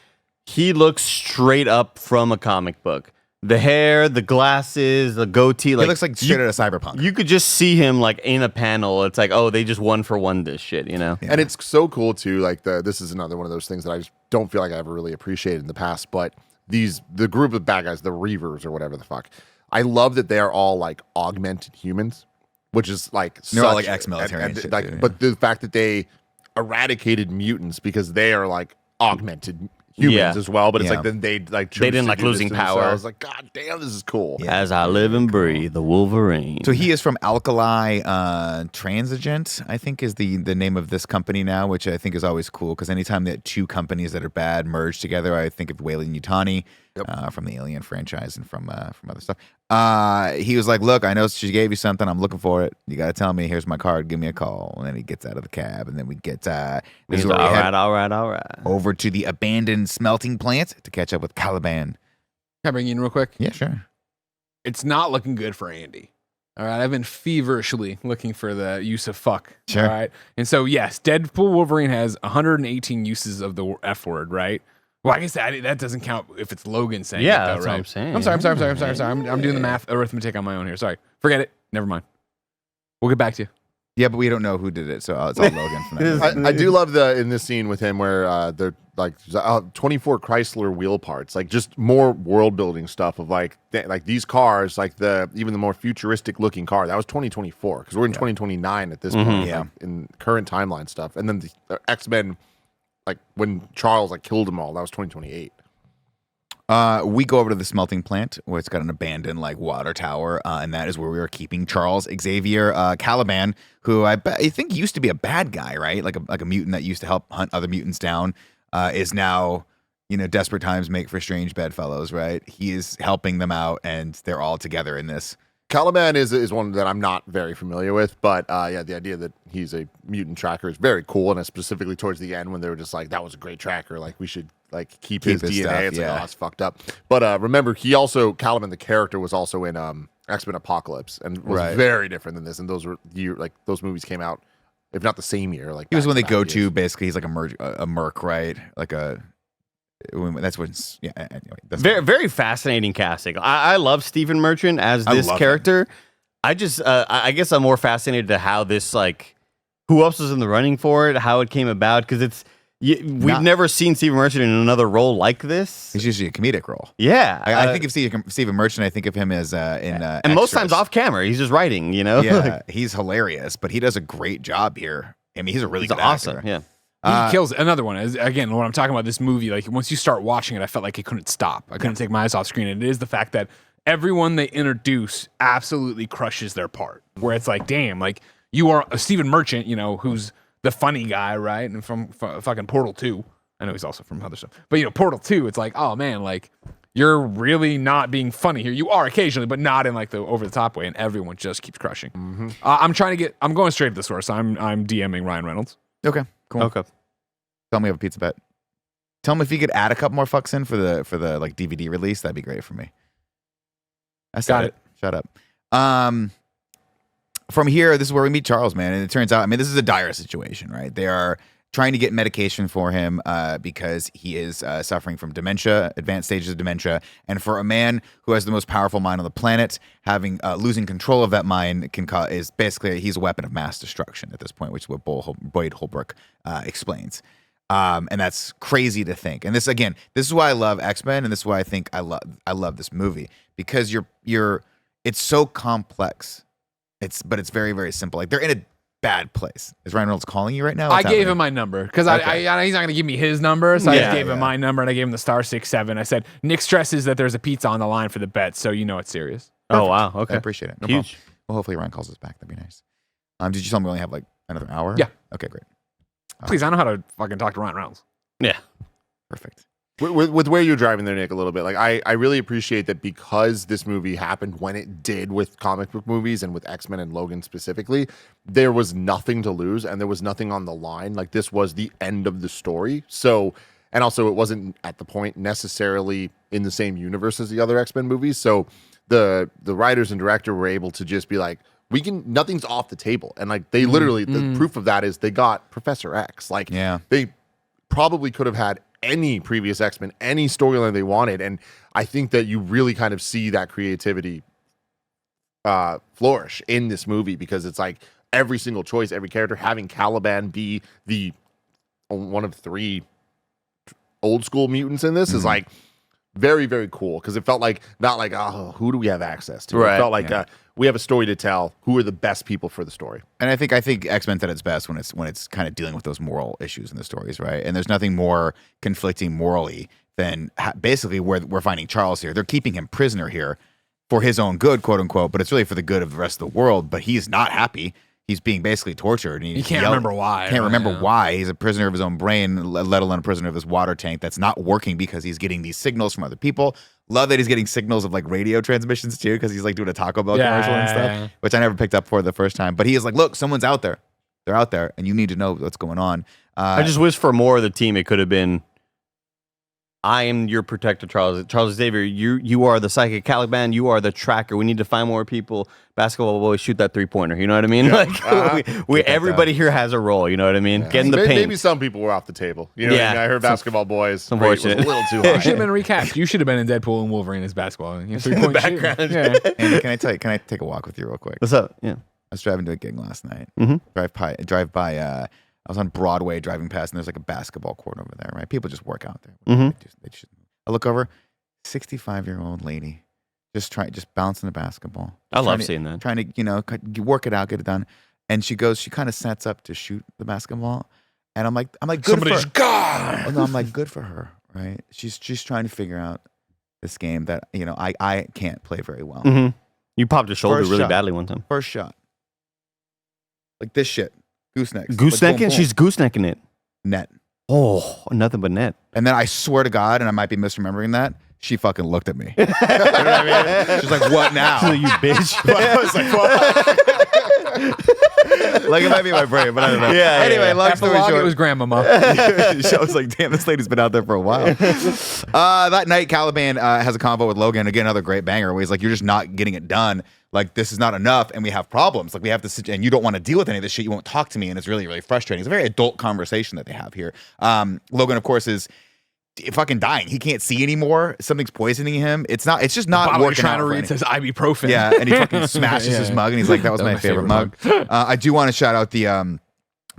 he looks straight up from a comic book. The hair, the glasses, the goatee. He Like looks like straight out of Cyberpunk. you could just see him like in a panel. It's like, oh, they just one for one this shit, you know? Yeah. And it's so cool too. Like this is another one of those things that I just don't feel like I ever really appreciated in the past. But the group of bad guys, the Reavers or whatever the fuck, I love that they are all like augmented humans, which is like They're all, such- like, ex-military and shit, like, too, yeah. but the fact that they eradicated mutants because they are like augmented humans Yeah. as well. But it's Yeah. like then they like They didn't chose to like do this losing to power. themselves. Like, God damn, this is cool. Yeah. As I live and breathe, the Wolverine. So he is from Alkali Transigent, I think is the name of this company now, which I think is always cool because anytime that 2 companies that are bad merge together, I think of Weyland Yutani from the Alien franchise and from other stuff. He was like, look, I know she gave you something. I'm looking for it. You got to tell me. Here's my card. Give me a call. And then he gets out of the cab. And then we get this He's is like, where we head all right. over to the abandoned smelting plant to catch up with Caliban. Can I bring you in real quick? Yeah, sure. It's not looking good for Andy. All right, I've been feverishly looking for the use of fuck. Sure. All right, and so yes, Deadpool Wolverine has 118 uses of the F word, right? Well, I guess that doesn't count if it's Logan saying Yeah, it, though, that's right? what I'm saying. I'm sorry. I'm doing the math arithmetic on my own here. Sorry, forget it. Never mind. We'll get back to you. Yeah, but we don't know who did it, so it's all Logan from that. I do love in this scene with him where they're like 24 Chrysler wheel parts, like just more world building stuff of like these cars, like even the more futuristic looking car that was 2024 because we're in 2029 at this point, Yeah. like, in current timeline stuff, and then the X-Men, like when Charles like killed them all, that was 2028. We go over to the smelting plant where it's got an abandoned like water tower, and that is where we are keeping Charles Xavier Caliban, who I think used to be a bad guy, right? Like a mutant that used to help hunt other mutants down, is now desperate times make for strange bedfellows, right? He is helping them out, and they're all together in this. Caliban is one that I'm not very familiar with, but yeah, the idea that he's a mutant tracker is very cool, and specifically towards the end when they were just like, that was a great tracker, like we should like keep his DNA. Stuff, it's like, oh, that's fucked up. But remember, Caliban the character was also in X-Men Apocalypse and was very different than this, and those movies came out, if not the same year. Like he was when they go to basically he's like a merc, right? Like that's what's anyway. That's very very fascinating casting. I love Stephen Merchant as this character. I just I guess I'm more fascinated to how this like who else was in the running for it, how it came about, because we've never seen Stephen Merchant in another role like this. He's usually a comedic role. Yeah, I think of Stephen Merchant. I think of him as in and most times off camera, he's just writing. Yeah, he's hilarious, but he does a great job here. I mean, he's a really good awesome. actor. Yeah. He kills another one. Again, when I'm talking about this movie, like once you start watching it, I felt like I couldn't stop. I couldn't take my eyes off screen. And it is the fact that everyone they introduce absolutely crushes their part. Where it's like, damn, like you are a Stephen Merchant, who's the funny guy, right? And from fucking Portal 2. I know he's also from other stuff. But, Portal 2, it's like, oh man, like you're really not being funny here. You are occasionally, but not in like the over the top way. And everyone just keeps crushing. Mm-hmm. I'm going straight to the source. I'm DMing Ryan Reynolds. Okay, cool. Okay. Tell me we have a pizza bet. Tell me if you could add a couple more fucks in for the like DVD release. That'd be great for me. I said it. Shut up. From here, this is where we meet Charles, man. And it turns out, I mean, this is a dire situation, right? They are trying to get medication for him because he is suffering from dementia, advanced stages of dementia. And for a man who has the most powerful mind on the planet, having losing control of that mind is basically he's a weapon of mass destruction at this point, which is what Boyd Holbrook explains. And that's crazy to think. And this is why I love X-Men, and this is why I think I love this movie, because it's so complex. But it's very, very simple. Like they're in a bad place. Is Ryan Reynolds calling you right now? I gave him my number because he's not going to give me his number, so I just gave him my number and I gave him the star 6-7. I said Nick stresses that there's a pizza on the line for the bet, so it's serious. Perfect. Oh wow, okay, I appreciate it. No Huge. problem. Well, hopefully Ryan calls us back. That'd be nice. Did you tell me we only have like another hour? Yeah. Okay, great. Please, I know how to fucking talk to Ryan Reynolds. Yeah. Perfect. With where you're driving there, Nick, a little bit, like I really appreciate that because this movie happened when it did with comic book movies and with X-Men and Logan specifically, there was nothing to lose and there was nothing on the line. Like this was the end of the story. So, and also it wasn't at the point necessarily in the same universe as the other X-Men movies. So the writers and director were able to just be like, nothing's off the table. And like they literally, the proof of that is they got Professor X. Like they probably could have had any previous X-Men, any storyline they wanted. And I think that you really kind of see that creativity flourish in this movie because it's like every single choice, every character, having Caliban be the one of 3 old school mutants in this is like very, very cool because it felt like not like, oh, who do we have access to? Right. It felt like we have a story to tell. Who are the best people for the story? And I think X-Men at its best when it's kind of dealing with those moral issues in the stories, right? And there's nothing more conflicting morally than basically where we're finding Charles here. They're keeping him prisoner here for his own good, quote unquote, but it's really for the good of the rest of the world. But he's not happy. He's being basically tortured. And he can't remember why. Can't remember why. He's a prisoner of his own brain, let alone a prisoner of his water tank that's not working because he's getting these signals from other people. Love that he's getting signals of like radio transmissions too, because he's like doing a Taco Bell commercial and stuff, which I never picked up for the first time. But he is like, look, someone's out there. They're out there, and you need to know what's going on. I just wish for more of the team. It could have been, I am your protector, Charles Xavier. You are the psychic Caliban. You are the tracker. We need to find more people. Basketball boys, shoot that 3-pointer. You know what I mean? Like everybody here has a role. You know what I mean? Get in the paint. Maybe some people were off the table. You know what I mean? I heard Basketball Boys. Unfortunate. Was a little too high. You should have been recast. You should have been in Deadpool and Wolverine as basketball. 3-point background. Yeah. Andy, can I take a walk with you real quick? What's up? Yeah. I was driving to a gig last night. Mm-hmm. Drive by. I was on Broadway driving past, and there's like a basketball court over there, right? People just work out there. They just I look over, 65-year-old lady, just bouncing the basketball. I love seeing that. Trying to work it out, get it done. And she kind of sets up to shoot the basketball, and I'm like, good somebody's for her. gone. Oh, no, I'm like, good for her, right? She's trying to figure out this game that I can't play very well. Mm-hmm. You popped your shoulder First really shot. badly one time. First shot, like this shit, goosenecks. Goosenecking? Like, boom, She's goosenecking it. net. Oh, nothing but net. And then I swear to God, and I might be misremembering that, she fucking looked at me. You know what I mean? She's like, what now? So you bitch. I was like, what? Like, it might be my brain, but I don't know. Yeah, anyway, yeah. long story Epilogue, short. it was grandmama. I was like, damn, this lady's been out there for a while. That night, Caliban has a convo with Logan. Again, another great banger where he's like, you're just not getting it done. Like, this is not enough, and we have problems. Like, we have to sit, and you don't want to deal with any of this shit. You won't talk to me, and it's really, really frustrating. It's a very adult conversation that they have here. Logan, of course, is fucking dying. He can't see anymore. Something's poisoning him. It's just not Bottle working you're trying out to for read any- says ibuprofen. Yeah, and he fucking smashes his mug, and he's like, that was my favorite mug. I do want to shout out the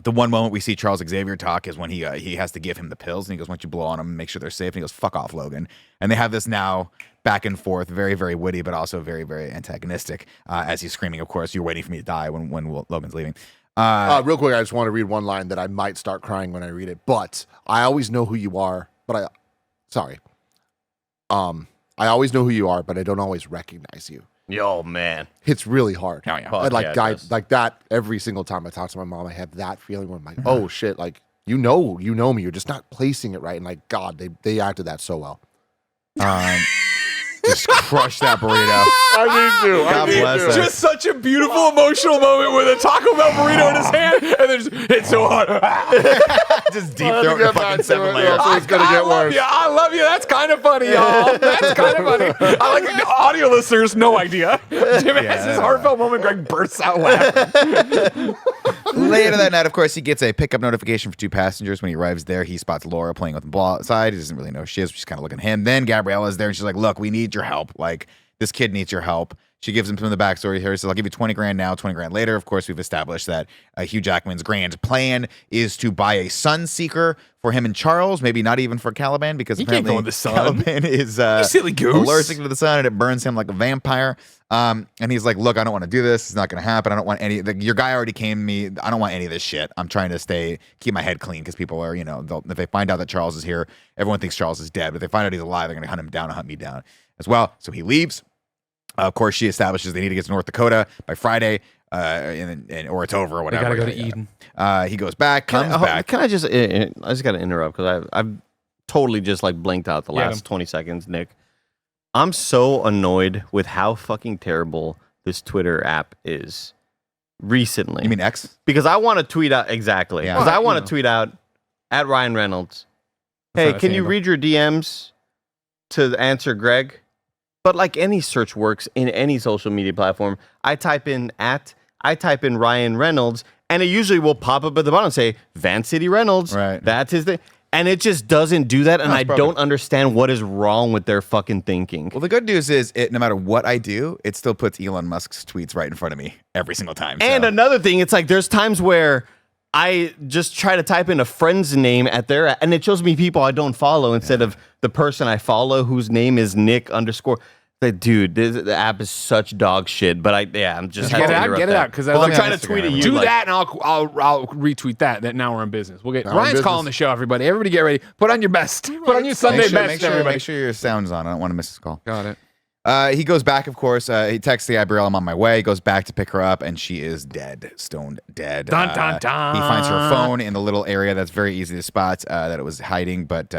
one moment we see Charles Xavier talk is when he has to give him the pills, and he goes, why don't you blow on them and make sure they're safe? And he goes, fuck off, Logan. And they have this now back and forth, very, very witty, but also very, very antagonistic, as he's screaming, of course, you're waiting for me to die when Logan's leaving. Real quick, I just want to read one line that I might start crying when I read it. But I always know who you are, but I always know who you are, but I don't always recognize you. Yo, man. It's really hard. Oh, yeah. And like, Yeah, it does. like that, every single time I talk to my mom, I have that feeling where I'm like, oh shit, like, you know me. You're just not placing it right. And like, God, they acted that so well. Just crush that burrito. I need to. God bless her. Just such a beautiful emotional moment with a Taco Bell burrito in his hand, and then just hit so hard. Just deep throat the fucking 7 layers. It's gonna get worse. I love you. That's kind of funny, y'all. That's kind of funny. I like the audio listeners, no idea. Jim has his heartfelt moment. Greg bursts out laughing. Later that night, of course, he gets a pickup notification for 2 passengers. When he arrives there, he spots Laura playing with the ball outside. He doesn't really know who she is. She's kind of looking at him. Then Gabriella's there, and she's like, look, we need your help. Like, this kid needs your help. She gives him some of the backstory here. He says, I'll give you 20 grand now, 20 grand later. Of course, we've established that Hugh Jackman's grand plan is to buy a Sunseeker for him and Charles, maybe not even for Caliban, because You can't apparently go with the sun. Caliban is You silly goose. allergic to the sun, and it burns him like a vampire. And he's like, look, I don't want to do this. It's not going to happen. I don't want any, your guy already came to me. I don't want any of this shit. I'm trying to keep my head clean, because people are, if they find out that Charles is here, everyone thinks Charles is dead. But if they find out he's alive, they're going to hunt him down and hunt me down as well. So he leaves. Of course, she establishes they need to get to North Dakota by Friday, or it's over or whatever. They gotta go to Eden. He goes back, comes back. Can I just got to interrupt because I've totally just like blanked out the Yeah. last 20 seconds, Nick. I'm so annoyed with how fucking terrible this Twitter app is recently. You mean X? Because I want to tweet out exactly. Yeah. Because Well, I want you to know. tweet out at Ryan Reynolds. That's Hey, not can a you handle. read your DMs to answer Greg? But like any search works in any social media platform, I type in Ryan Reynolds, and it usually will pop up at the bottom and say Van City Reynolds. Right. That's his thing. And it just doesn't do that, and That's I probably- don't understand what is wrong with their fucking thinking. Well, the good news is, no matter what I do, it still puts Elon Musk's tweets right in front of me every single time. And so. another thing, it's like there's times where I just try to type in a friend's name at their, and it shows me people I don't follow instead of the person I follow whose name is Nick _. Like, dude, the app is such dog shit. But I'm just Get it out, because I'm like, trying to tweet at you. do like, that, and I'll retweet that. That now we're in business. We'll get Now we're in Ryan's business. calling the show. Everybody get ready. Put on your best. Put on your Sunday best. Everybody. Make sure your sound's on. I don't want to miss his call. Got it. He goes back, of course. He texts the Gabrielle, I'm on my way. He goes back to pick her up, and she is dead, stoned dead. Dun, dun, dun. He finds her phone in the little area that's very easy to spot that it was hiding, but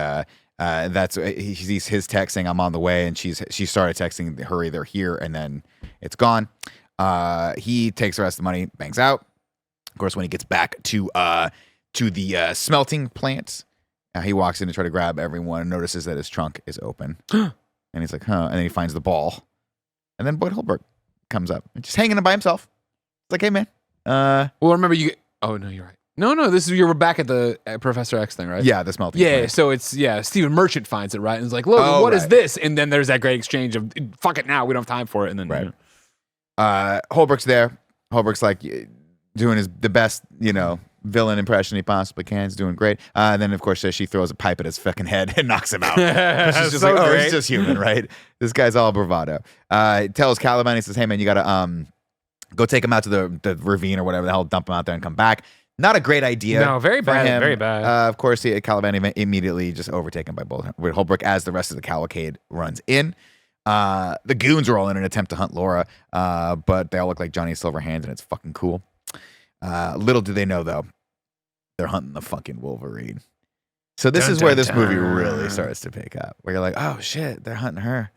he sees his text saying, I'm on the way, and she started texting, hurry, they're here, and then it's gone. He takes the rest of the money, bangs out. Of course, when he gets back to the smelting plant, he walks in to try to grab everyone and notices that his trunk is open. And he's like, huh. And then he finds the ball. And then Boyd Holbrook comes up, just hanging by himself. It's like, hey, man. Well, remember you. Oh no, you're right. No. This is you were back at the Professor X thing, right? Yeah, the smelting Yeah, plant. so it's Stephen Merchant finds it, right? And it's like, Logan, what is right. this? And then there's that great exchange of fuck it now, we don't have time for it. And then Right. Holbrook's there. Holbrook's like doing the best, villain impression he possibly can. He's doing great. And then, of course, she throws a pipe at his fucking head and knocks him out. She's just So like, great. he's just human, right? This guy's all bravado. He tells Caliban, he says, hey, man, you got to go take him out to the ravine or whatever the hell, dump him out there and come back. Not a great idea. No, very for bad, him. very bad. Of course, Caliban immediately just overtaken by Boyd Holbrook as the rest of the cavalcade runs in. The goons are all in an attempt to hunt Laura, but they all look like Johnny Silverhands, and it's fucking cool. Little do they know, though, they're hunting the fucking Wolverine. So this Dun, is where dun, this movie dun. really starts to pick up, where you're like, oh shit, they're hunting her,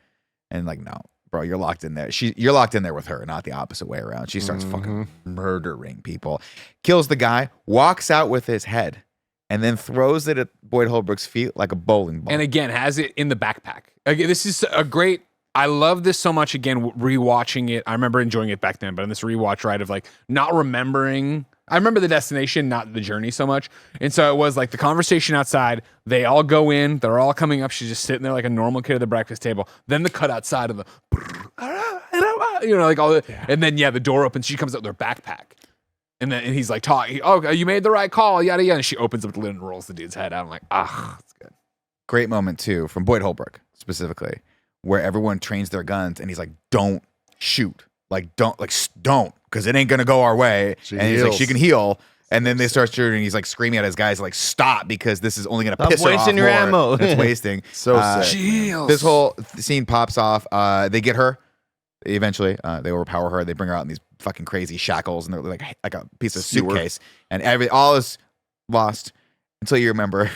and like, no, bro, you're locked in there. You're locked in there with her, not the opposite way around. She starts fucking murdering people, kills the guy, walks out with his head, and then throws it at Boyd Holbrook's feet like a bowling ball. And again, has it in the backpack. Again, this is a great. I love this so much. Again, rewatching it, I remember enjoying it back then, but in this rewatch, right, of like not remembering. I remember the destination, not the journey so much. And so it was like the conversation outside. They all go in. They're all coming up. She's just sitting there like a normal kid at the breakfast table. Then the cut outside of the, like all the, and then the door opens. She comes out with her backpack. And then he's like talking. Oh, you made the right call. Yada yada. And she opens up the lid and rolls the dude's head out. I'm like, that's good. Great moment too from Boyd Holbrook specifically, where everyone trains their guns, and he's like, "Don't shoot, don't, because it ain't gonna go our way." And he's like, "She can heal." And then they start shooting. He's like screaming at his guys, like, "Stop, because this is only gonna piss her off wasting your more." ammo. It's wasting. So sick. She heals. This whole scene pops off. They get her. Eventually, they overpower her. They bring her out in these fucking crazy shackles, and they're like a piece of suitcase. And all is lost until you remember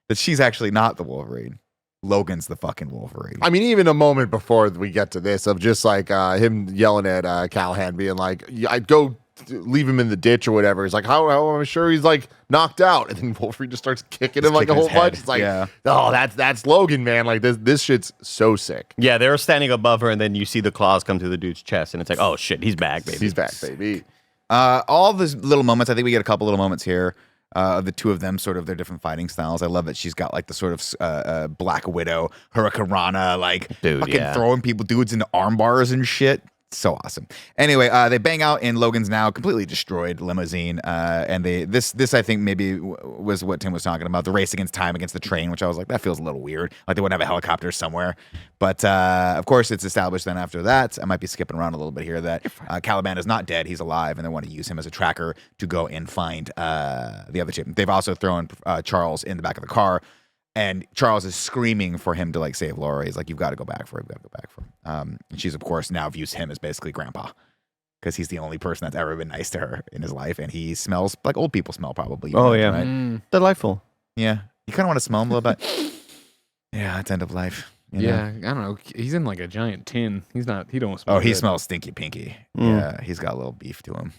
that she's actually not the Wolverine. Logan's the fucking Wolverine. I mean, even a moment before we get to this, of just like him yelling at Callahan, being like, "I'd go leave him in the ditch or whatever." He's like, "How am I sure he's like knocked out?" And then Wolverine just starts kicking him like a kicking whole his head. bunch. It's like, Yeah. oh, that's Logan, man. Like this shit's so sick. Yeah, they're standing above her, and then you see the claws come through the dude's chest, and it's like, oh shit, he's back, baby. He's back, baby. All these little moments. I think we get a couple little moments here. The two of them, sort of their different fighting styles. I love that she's got like the sort of Black Widow, Hurricanrana, like Dude, fucking yeah. throwing dudes into arm bars and shit. So awesome. Anyway, they bang out in Logan's now completely destroyed limousine, and this I think maybe was what Tim was talking about, the race against time against the train, which I was like, that feels a little weird. Like they wouldn't have a helicopter somewhere, but of course it's established then after that. I might be skipping around a little bit here that Caliban is not dead; he's alive, and they want to use him as a tracker to go and find the other chick. They've also thrown Charles in the back of the car. And Charles is screaming for him to like save Laura. He's like, "You've got to go back for her. You've got to go back for her." And she's of course now views him as basically grandpa, because he's the only person that's ever been nice to her in his life, and he smells like old people smell probably. Oh yeah, right? delightful. Yeah. You kind of want to smell him a little bit. Yeah, it's end of life. You know? Yeah, I don't know. He's in like a giant tin. He's not. He don't smell. Oh, he good. smells stinky pinky. Mm. Yeah, he's got a little beef to him.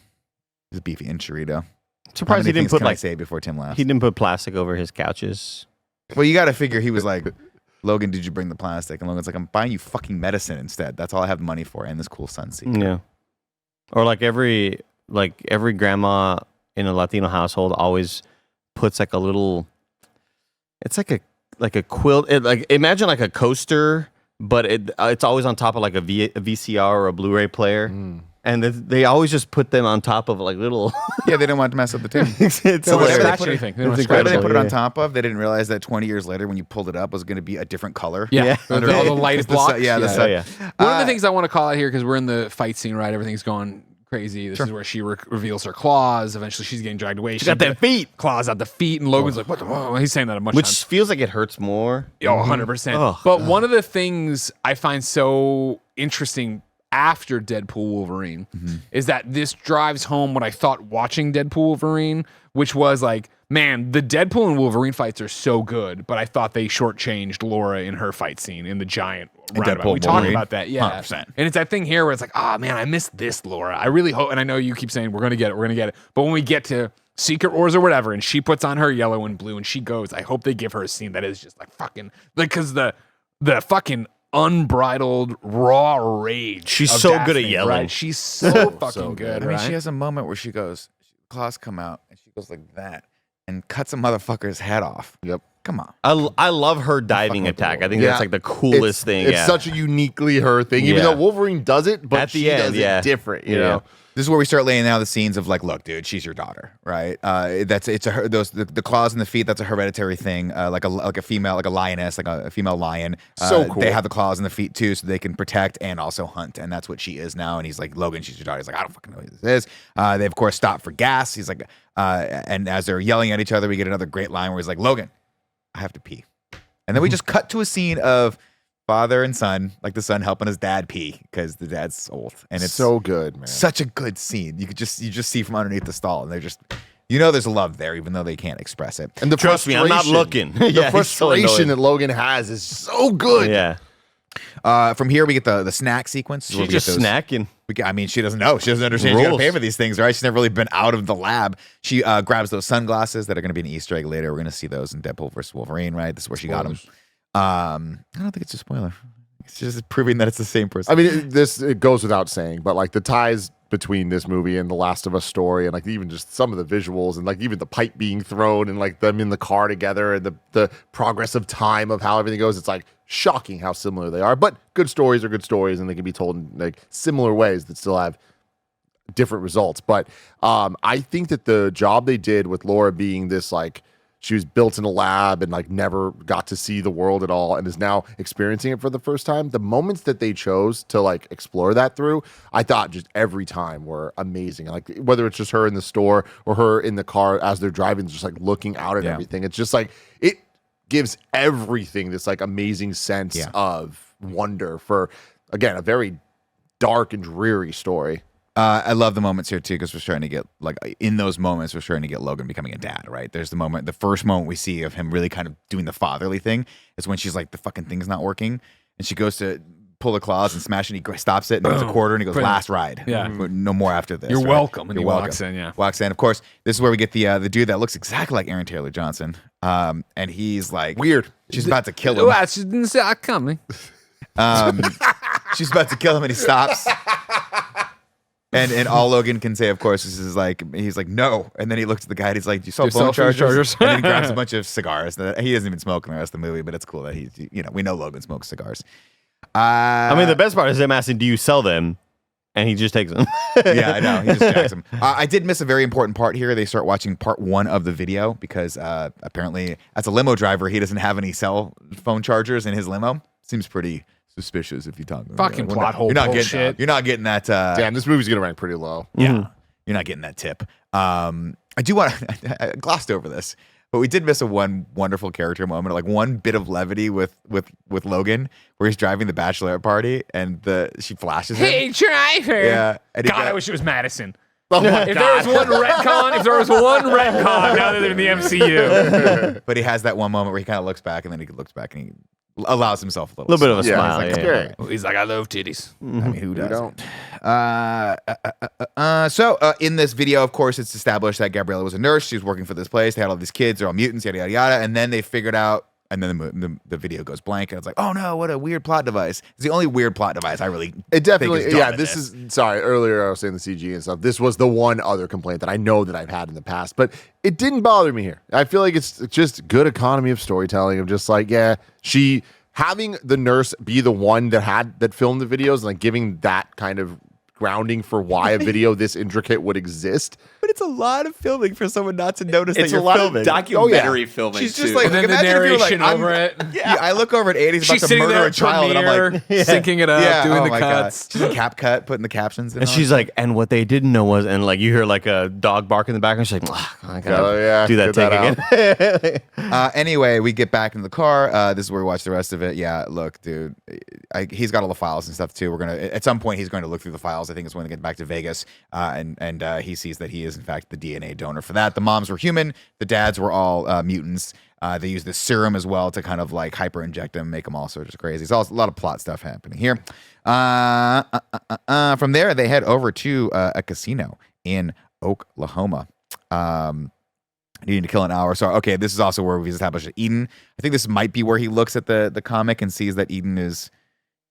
He's beefy and chorito. Surprised he didn't put I say before Tim laughs? he didn't put plastic over his couches. Well, you got to figure he was like, "Logan, did you bring the plastic?" And Logan's like, "I'm buying you fucking medicine instead. That's all I have money for, and this cool sunseat." Yeah, or like every grandma in a Latino household always puts like a little. It's like a quilt. Imagine like a coaster, but it's always on top of like a VCR or a Blu-ray player. And they always just put them on top of like little. Yeah, they didn't want to mess up the tin. It's They don't hilarious. scratch anything. They don't It's scratch Whatever they incredible. put it on Yeah. top of, they didn't realize that 20 years later, when you pulled it up, was going to be a different color. Yeah, Yeah. under all the light The blocks. sun- yeah, the Oh, sun. yeah. One of the things I want to call out here, because we're in the fight scene, right? Everything's going crazy. This is where she reveals her claws. Eventually, she's getting dragged away. She got them feet, claws at the feet, and Logan's like, "What the?" Whoa. He's saying that a bunch of which times. feels like it hurts more. Oh, 100%. Oh, but one of the things I find so interesting after Deadpool Wolverine is that this drives home what I thought watching Deadpool Wolverine, which was like, man, the Deadpool and Wolverine fights are so good, but I thought they shortchanged Laura in her fight scene in the giant roundabout. Deadpool We talked Wolverine? about that, yeah. 100%. And it's that thing here where it's like, ah, man, I missed this Laura. I really hope, and I know you keep saying we're gonna get it, but when we get to Secret Wars or whatever, and she puts on her yellow and blue and she goes, I hope they give her a scene that is just like fucking, like, because the fucking unbridled raw rage. She's of so good at Daphne, yelling. right? She's so fucking So good. I mean, right? she has a moment where she goes, claws come out, and she goes like that, and cuts a motherfucker's head off. Yep. Come on. I love her diving attack. I think that's like the coolest thing. It's Yeah. such a uniquely her thing, even Yeah. though Wolverine does it, but At the she end, does yeah. it different, you Yeah. know? This is where we start laying out the scenes of like, look, dude, she's your daughter, right? The claws in the feet. That's a hereditary thing. Like a female, like a lioness, like a female lion. So cool. They have the claws in the feet too, so they can protect and also hunt, and that's what she is now. And he's like, Logan, she's your daughter. He's like, I don't fucking know who this is. They of course stop for gas. He's like, and as they're yelling at each other, we get another great line where he's like, Logan, I have to pee, and then we just cut to a scene of father and son, like the son helping his dad pee because the dad's old, and it's so good, man. such a good scene. You just see from underneath the stall, and they're just You know there's love there, even though they can't express it. And the Trust me, I'm not looking. The Yeah, he's so frustration annoyed. that Logan has is so good. Yeah. From here, we get the snack sequence. She's just snacking. I mean, she doesn't know. She doesn't understand. She got to Rules. pay for these things, right? She's never really been out of the lab. She grabs those sunglasses that are going to be an Easter egg later. We're going to see those in Deadpool versus Wolverine, right? This is where she got them. I don't think it's a spoiler. It's just proving that it's the same person. I mean, it goes without saying, but like the ties between this movie and the Last of Us story, and like even just some of the visuals, and like even the pipe being thrown, and like them in the car together, and the progress of time of how everything goes. It's like shocking how similar they are. But good stories are good stories, and they can be told in like similar ways that still have different results. But I think that the job they did with Laura being this like, she was built in a lab and like never got to see the world at all and is now experiencing it for the first time. The moments that they chose to like explore that through, I thought just every time were amazing. Like whether it's just her in the store or her in the car as they're driving, just like looking out at everything. It's just like, it gives everything this like amazing sense of wonder for, again, a very dark and dreary story. I love the moments here too, because we're starting to get like in those moments, we're starting to get Logan becoming a dad, right? There's the first moment we see of him really kind of doing the fatherly thing is when she's like, the fucking thing's not working, and she goes to pull the claws and smash it, and he stops it, and he goes a quarter, and he goes, last ride. Yeah. No more after this. You're right? welcome. And You're he welcome. walks in, yeah. Walks in. Of course, this is where we get the dude that looks exactly like Aaron Taylor Johnson, and he's like Weird. She's about to kill him. Well, she didn't see it coming. She's about to kill him, and he stops. And all Logan can say, of course, is like, he's like, no. And then he looks at the guy and he's like, do you sell phone chargers? And then he grabs a bunch of cigars. He doesn't even smoke in the rest of the movie, but it's cool that we know Logan smokes cigars. I mean, the best part is him asking, do you sell them? And he just takes them. Yeah, I know. He just jacks them. I did miss a very important part here. They start watching part 1 of the video because apparently, as a limo driver, he doesn't have any cell phone chargers in his limo. Seems pretty suspicious if you talk about Fucking plot hole you're not bullshit. You're not getting that. Damn, this movie's gonna rank pretty low. Yeah, you're not getting that tip. I do want to. I glossed over this, but we did miss a one wonderful character moment, like one bit of levity with Logan, where he's driving the bachelorette party and she flashes him. Hey, driver. Yeah, and God, I wish it was Madison. Oh my If there was one retcon, now that they're in the MCU. but he has that one moment where he kind of looks back, and then he looks back and he allows himself a little bit of a Yeah, smile. it's like, Yeah. okay. He's like, I love titties. I mean, who doesn't? don't. So in this video, of course, it's established that Gabriella was a nurse. She was working for this place. They had all these kids. They're all mutants, yada, yada, yada. And then they figured out, and then the video goes blank, and it's like, oh no, what a weird plot device. It's the only weird plot device I really It definitely, think is dumb in this is, sorry, earlier I was saying the CG and stuff. This was the one other complaint that I know that I've had in the past, but it didn't bother me here. I feel like it's just good economy of storytelling of just like, having the nurse be the one that filmed the videos and like giving that kind of grounding for why a video this intricate would exist. But it's a lot of filming for someone not to notice that It's you're a lot filming. of documentary filming. She's just too. like, And then the imagine if you were like, narration over it. Yeah, I look over at Andy's about She's to sitting murder there a at child, and I'm like, syncing it up, doing the cuts. She's in CapCut, putting the captions in. And she's like, and what they didn't know was, and like you hear like a dog bark in the background. She's like, I gotta do that take again. Anyway, we get back in the car. This is where we watch the rest of it. Yeah, look, dude, he's got all the files and stuff too. We're gonna at some point he's going to look through the files. I think it's when they get back to Vegas, and he sees that he is in fact the DNA donor for that. The moms were human. The dads were all mutants. They use the serum as well to kind of like hyper inject them, make them all sorts of crazy. It's a lot of plot stuff happening here. From there, they head over to a casino in Oklahoma. Needing to kill an hour. So, okay, this is also where we've established that Eden. I think this might be where he looks at the comic and sees that Eden is,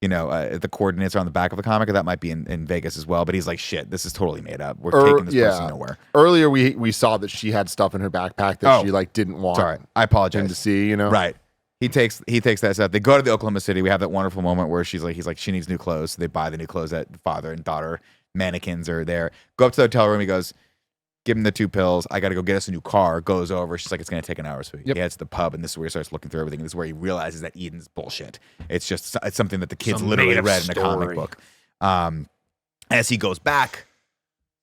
the coordinates are on the back of the comic, or that might be in Vegas as well. But he's like, shit, this is totally made up. We're taking this person nowhere. Earlier, we saw that she had stuff in her backpack that she like didn't want. Sorry, I apologize. him to see. Right. He takes that stuff. They go to the Oklahoma City. We have that wonderful moment where he's like, she needs new clothes. So they buy the new clothes that father and daughter mannequins are there. Go up to the hotel room. He goes, give him the 2 pills. I got to go get us a new car. Goes over. She's like, it's going to take an hour. So he heads to the pub, and this is where he starts looking through everything. This is where he realizes that Eden's bullshit. It's something that the kids literally read in a comic book. As he goes back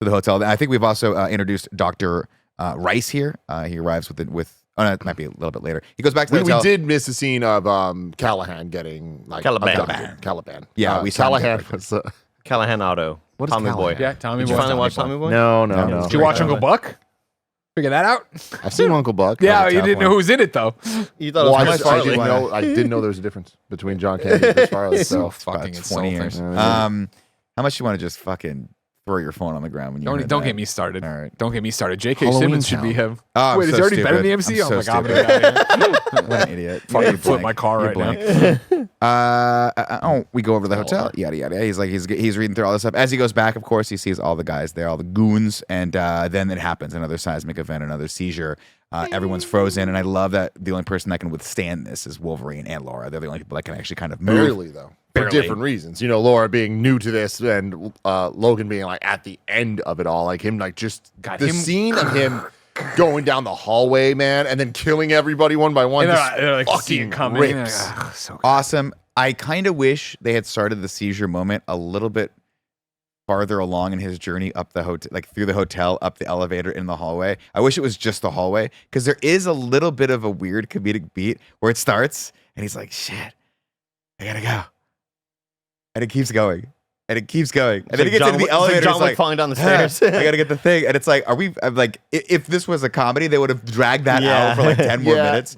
to the hotel, I think we've also introduced Dr. Rice here. He arrives oh, no, it might be a little bit later. He goes back to the hotel. We did miss a scene of Callahan getting like Caliban. Caliban. Yeah, we saw Callahan him. was Callahan Auto. What is Tommy Callahan? Boy. Yeah, Tommy Did you Boy. finally watch Tommy Boy? No. Did you watch Uncle Buck? Figure that out. I've seen Uncle Buck. Yeah, That was a you tough didn't know one. who's in it though. You thought Well, it I, was just, I, Chris didn't Farley. know, I didn't know there was a difference between John Candy and Chris Farley. So Fucking About 20 years. insulting. How much you want to just fucking throw your phone on the ground when you Don't get me started. All right. Don't get me started. J.K. Halloween Simmons should be Town. him. Oh, I'm Wait, is so he already better in the stupid. MC? I'm Oh so my god, I'm gonna get out of here. What an idiot. Fucking You're flip blank. my car You're right blank. We go over to the hotel. Yada yada. He's like he's reading through all this stuff. As he goes back, of course, he sees all the guys there, all the goons, and then it happens. Another seismic event, another seizure. Everyone's frozen, and I love that the only person that can withstand this is Wolverine and Laura. They're the only people that can actually kind of move. barely though, for Barely. different reasons. You know, Laura being new to this, and Logan being like at the end of it all, like him, like just God, the him- scene of him going down the hallway, man, and then killing everybody one by one. And just they're like fucking seeing it coming. rips. They're like, "Ugh, so good." Awesome. I kind of wish they had started the seizure moment a little bit farther along in his journey up the hotel, like through the hotel, up the elevator, in the hallway. I wish it was just the hallway because there is a little bit of a weird comedic beat where it starts and he's like, "Shit, I gotta go," and it keeps going. And it keeps going. And then he gets into the elevator. John It's Wick like, falling down the "Ah, stairs. I gotta get the thing. And it's like, I'm like, if this was a comedy, they would have dragged that Yeah. out for like 10 more minutes.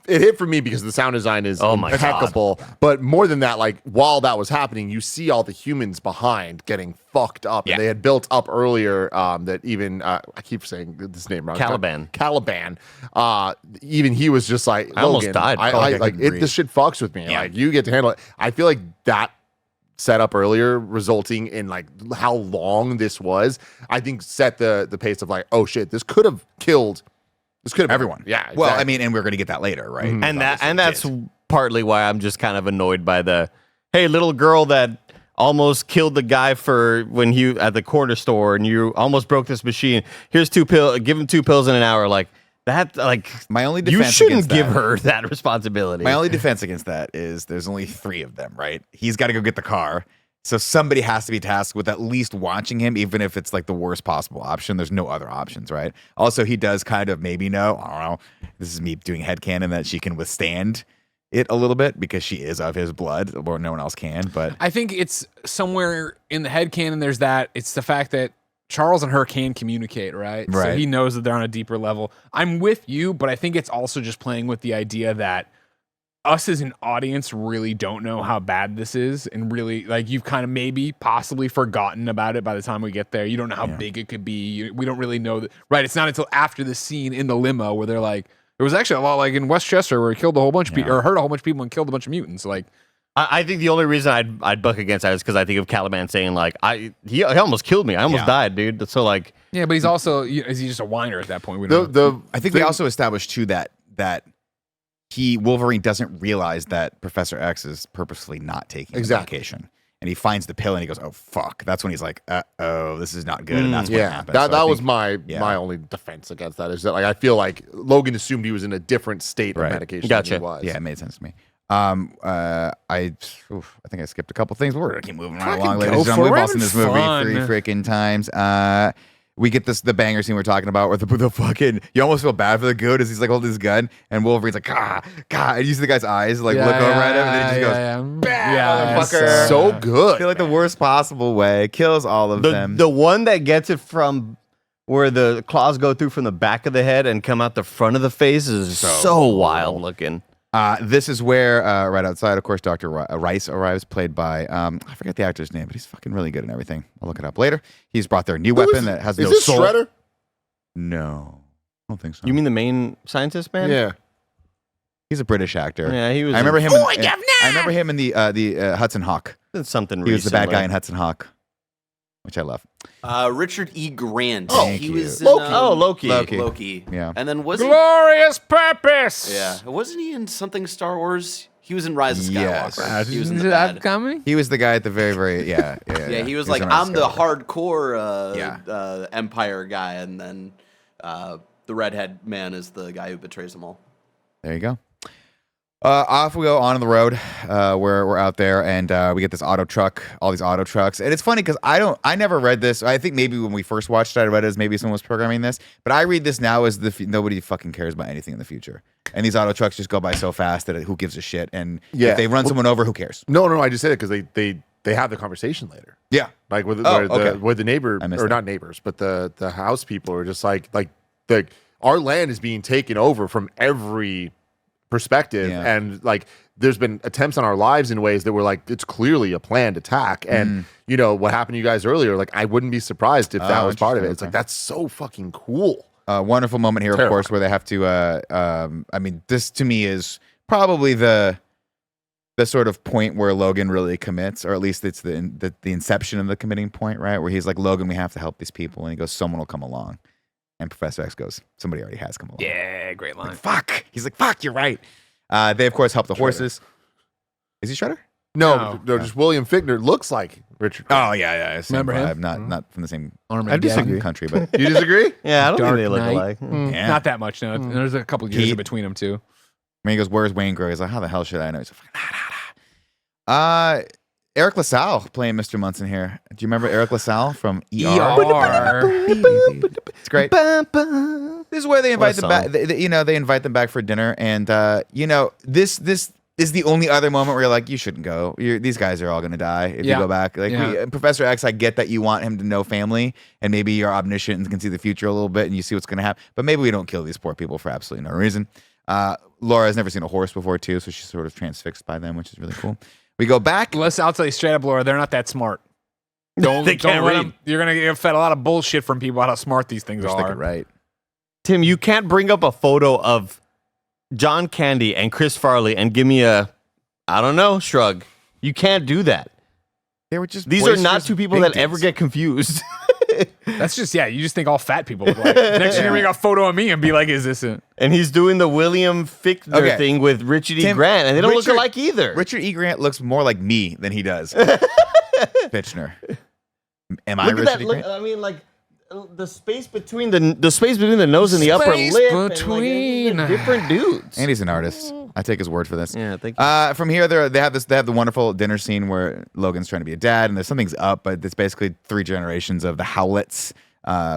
It hit for me because the sound design is Oh my impeccable. But more than that, like while that was happening, you see all the humans behind getting fucked up. Yeah. And they had built up earlier that even I keep saying this name wrong. Caliban. Caliban. Even he was just like, I almost Logan, died. I, Felt like I like couldn't it. breathe. This shit fucks with me. Yeah. Like you get to handle it. I feel like that set up earlier, resulting in like how long this was. I think set the pace of like, oh shit, this could have killed. This could have Everyone. Yeah. Well, I exactly. mean, and we're going to get that later, right? Mhm. And that's partly why I'm just kind of annoyed by the, hey, little girl that almost killed the guy for when you at the corner store and you almost broke this machine. Here's 2 pills. Give him 2 pills in an hour. Like that. Like My only you defense shouldn't against give that- her that responsibility. My only defense against that is there's only 3 of them, right? He's got to go get the car. So somebody has to be tasked with at least watching him, even if it's like the worst possible option. There's no other options, right? Also, he does kind of maybe know, I don't know, this is me doing headcanon, that she can withstand it a little bit because she is of his blood, or no one else can. But I think it's somewhere in the headcanon there's that. It's the fact that Charles and her can communicate, right? So Right. he knows that they're on a deeper level. I'm with you, but I think it's also just playing with the idea that us as an audience really don't know how bad this is, and really like you've kind of maybe possibly forgotten about it by the time we get there. You don't know how big it could be. We don't really know that, right? It's not until after the scene in the limo where they're like, it was actually a lot like in Westchester where he killed a whole bunch of people or hurt a whole bunch of people and killed a bunch of mutants. Like, I think the only reason I'd buck against that is because I think of Caliban saying like he almost killed me. I almost died, dude. So like yeah, but he's also is he just a whiner at that point? We don't know. I think they also established too that Wolverine doesn't realize that Professor X is purposefully not taking his medication. And he finds the pill and he goes, "Oh fuck!" That's when he's like, "Oh, this is not good." And that's what happens. That So I was think- my only defense against that is that like I feel like Logan assumed he was in a different state of medication Gotcha. than he was. Yeah, it made sense to me. I think I skipped a couple things. We're gonna keep moving right along, ladies and gentlemen. We've all seen this movie fun. 3 freaking times. We get the banger scene we're talking about where the fucking you almost feel bad for the goat as he's like holding his gun and Wolverine's like and you see the guy's eyes like look over at him and then he just goes "Bam, motherfucker." So I good. feel like the worst possible way, kills all of them. the one that gets it from where the claws go through from the back of the head and come out the front of the face is so wild looking. This is where right outside, of course, Dr. Rice arrives, played by I forget the actor's name, but he's fucking really good and everything. I'll look it up later. He's brought their new weapon that has no Is this soul. Shredder? No, I don't think so. You mean the main scientist man? Yeah. He's a British actor? Yeah, he was. I remember him. Oh, I remember him in the Hudson Hawk. Something. He was the bad similar. guy in Hudson Hawk, which I love. Richard E. Grant. Oh, he thank was you. in, Loki. Loki. Yeah. And then was he? glorious purpose. Yeah. Wasn't he in something Star Wars? He was in Rise of Yes. Skywalker. He was in Is the that bad. coming? He was the guy at the very Yeah, he was like, on I'm the Skywalker. hardcore Empire guy, and then the redhead man is the guy who betrays them all. There you go. Off we go on the road. We're out there and we get this auto truck, all these auto trucks. And it's funny because I never read this. I think maybe when we first watched it, I read it as maybe someone was programming this. But I read this now as nobody fucking cares about anything in the future. And these auto trucks just go by so fast that who gives a shit? And Yeah. if they run someone over, who cares? No, I just said it because they have the conversation later. Yeah. Like with Oh, okay. where the neighbor I missed or that. not neighbors, but the house people are just like our land is being taken over from every perspective, and like there's been attempts on our lives in ways that were like it's clearly a planned attack. And you know what happened to you guys earlier, like I wouldn't be surprised if that was part of it. It's like that's so fucking cool. Wonderful moment here, of course, where they have to I mean, this to me is probably the sort of point where Logan really commits, or at least it's the inception of the committing point, right? Where he's like, Logan, we have to help these people, and he goes, someone will come along. And Professor X goes, somebody already has come along. Yeah, great line. Like, fuck. He's like, fuck, you're right. They, of course, help the horses. Is he Shredder? No, just William Fichtner looks like Richard. Oh, yeah. Remember him? Not from the same country, but... You disagree? Yeah, I don't Dark think they look Knight. alike. Yeah. Not that much, no. There's a couple years in between them, too. When he goes, where's Wayne Grow? He's like, how the hell should I know? He's like, Eric LaSalle playing Mr. Munson here. Do you remember Eric LaSalle from ER? It's great. This is where they invite them back. They invite them back for dinner, and this is the only other moment where you're like, you shouldn't go. These guys are all gonna die if you go back. Like Professor X, I get that you want him to know family, and maybe you're omniscient and can see the future a little bit, and you see what's gonna happen. But maybe we don't kill these poor people for absolutely no reason. Laura has never seen a horse before too, so she's sort of transfixed by them, which is really cool. We go back. I'll tell you straight up, Laura, they're not that smart. They can't read. You're going to get fed a lot of bullshit from people about how smart these things are. Right. Tim, you can't bring up a photo of John Candy and Chris Farley and give me a, I don't know, shrug. You can't do that. They were just These are not two people that ever get confused. That's just, you just think all fat people look like. Next year, you're going to make a photo of me and be like, is this it? And he's doing the William Fichtner thing with Richard E. Grant, and they don't look alike either. Richard E. Grant looks more like me than he does. Fichtner. Am I Richard E. Grant? I mean, like, the space between the nose and the upper lip. Between. And, different dudes. And he's an artist. I take his word for this. Yeah, thank you. From here, they have the wonderful dinner scene where Logan's trying to be a dad, and there's something's up, but it's basically 3 generations of the Howletts,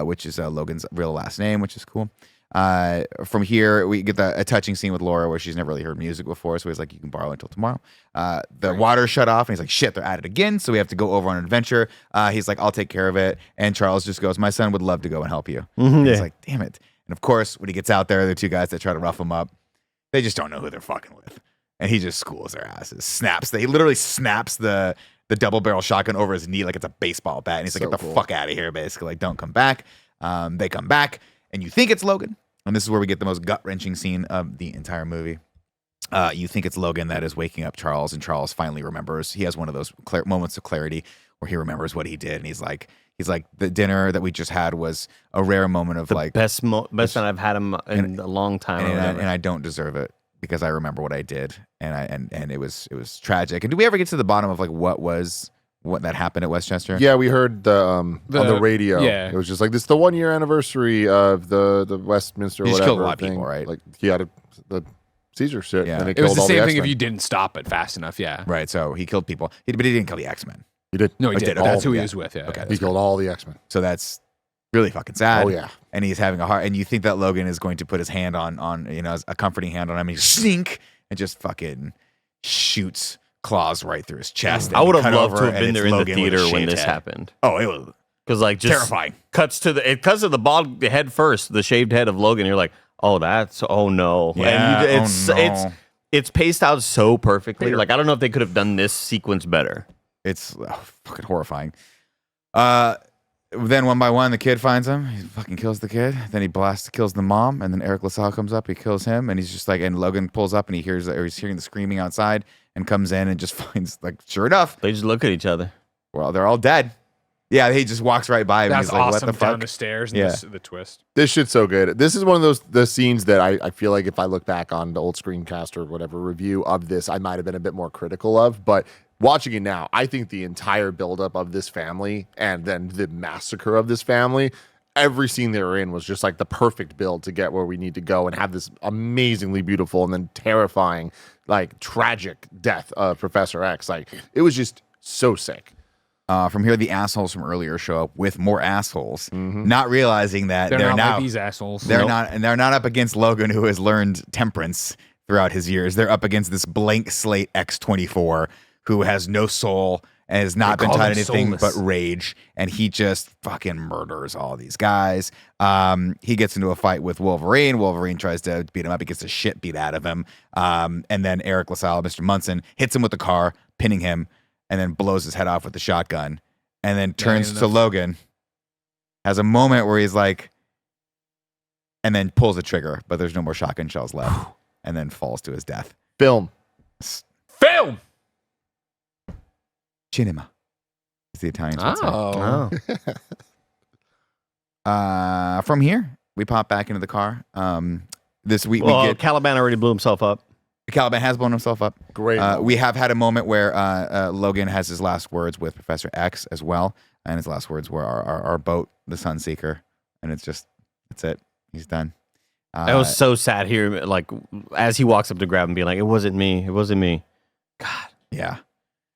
which is Logan's real last name, which is cool. From here, we get a touching scene with Laura where she's never really heard music before, so he's like, you can borrow until tomorrow. The water shut off, and he's like, shit, they're at it again, so we have to go over on an adventure. He's like, I'll take care of it, and Charles just goes, my son would love to go and help you. He's like, damn it. And of course, when he gets out there, the 2 guys that try to rough him up, they just don't know who they're fucking with. And he just schools their asses. He literally snaps the double barrel shotgun over his knee like it's a baseball bat. And he's like, get the fuck out of here, basically. Like, don't come back. They come back, and you think it's Logan. And this is where we get the most gut-wrenching scene of the entire movie. You think it's Logan that is waking up Charles, and Charles finally remembers. He has one of those moments of clarity where he remembers what he did, and he's like, the dinner that we just had was a rare moment of the best time I've had him in a long time. And I don't deserve it because I remember what I did, and it was tragic. And did we ever get to the bottom of like what that happened at Westchester? Yeah, we heard on the radio. Yeah. It was just like, this is the 1-year anniversary of the Westminster. He just whatever killed a lot of thing. people, right? Like he had the Caesar shit. Yeah. And It was the all same thing X-Men. if you didn't stop it fast enough, Right. So he killed people, but he didn't kill the X-Men. He did. No, he did. all That's of who he them. was with, yeah. Okay. He killed all the X-Men. So that's really fucking sad. Oh, yeah. And he's having a heart, and you think that Logan is going to put his hand on a comforting hand on him, and he sink and just fucking shoots claws right through his chest. I would have cut loved over, to have and been it's there in the Logan with a theater when shaved this head. happened. Oh, it was Because like just terrifying. Cuts to the bald head first, the shaved head of Logan. You're like, oh no. Yeah, And it's paced out so perfectly. Like I don't know if they could have done this sequence better. It's fucking horrifying. Then one by one, the kid finds him. He fucking kills the kid. Then he kills the mom. And then Eric LaSalle comes up. He kills him. And he's just like, and Logan pulls up and he's hearing the screaming outside and comes in and just finds, like, sure enough. They just look at each other. Well, they're all dead. Yeah, he just walks right by him. That's and he's like, awesome. what the fuck? Down the stairs and Yeah. the twist. This shit's so good. This is one of the scenes that I feel like if I look back on the old screencast or whatever review of this, I might have been a bit more critical of. But watching it now, I think the entire buildup of this family and then the massacre of this family, every scene they were in was just like the perfect build to get where we need to go and have this amazingly beautiful and then terrifying, like tragic death of Professor X. Like it was just so sick. From here, the assholes from earlier show up with more assholes, not realizing that They're not now like these assholes. they're not up against Logan, who has learned temperance throughout his years. They're up against this blank slate X-24 who has no soul and has not been call taught them anything soulless. but rage, and he just fucking murders all these guys. He gets into a fight with Wolverine. Wolverine tries to beat him up. He gets the shit beat out of him. And then Eric LaSalle, Mr. Munson, hits him with the car, pinning him, and then blows his head off with the shotgun, and then turns to Logan, has a moment where he's like, and then pulls the trigger, but there's no more shotgun shells left, and then falls to his death. Film. Cinema. As the Italians would say. From here, we pop back into the car. This week we get Caliban already blew himself up. Caliban has blown himself up. Great. We have had a moment where Logan has his last words with Professor X as well, and his last words were our boat, the Sunseeker, and that's it. He's done. It was so sad here, like as he walks up to grab him, being like, "It wasn't me. It wasn't me." God, yeah,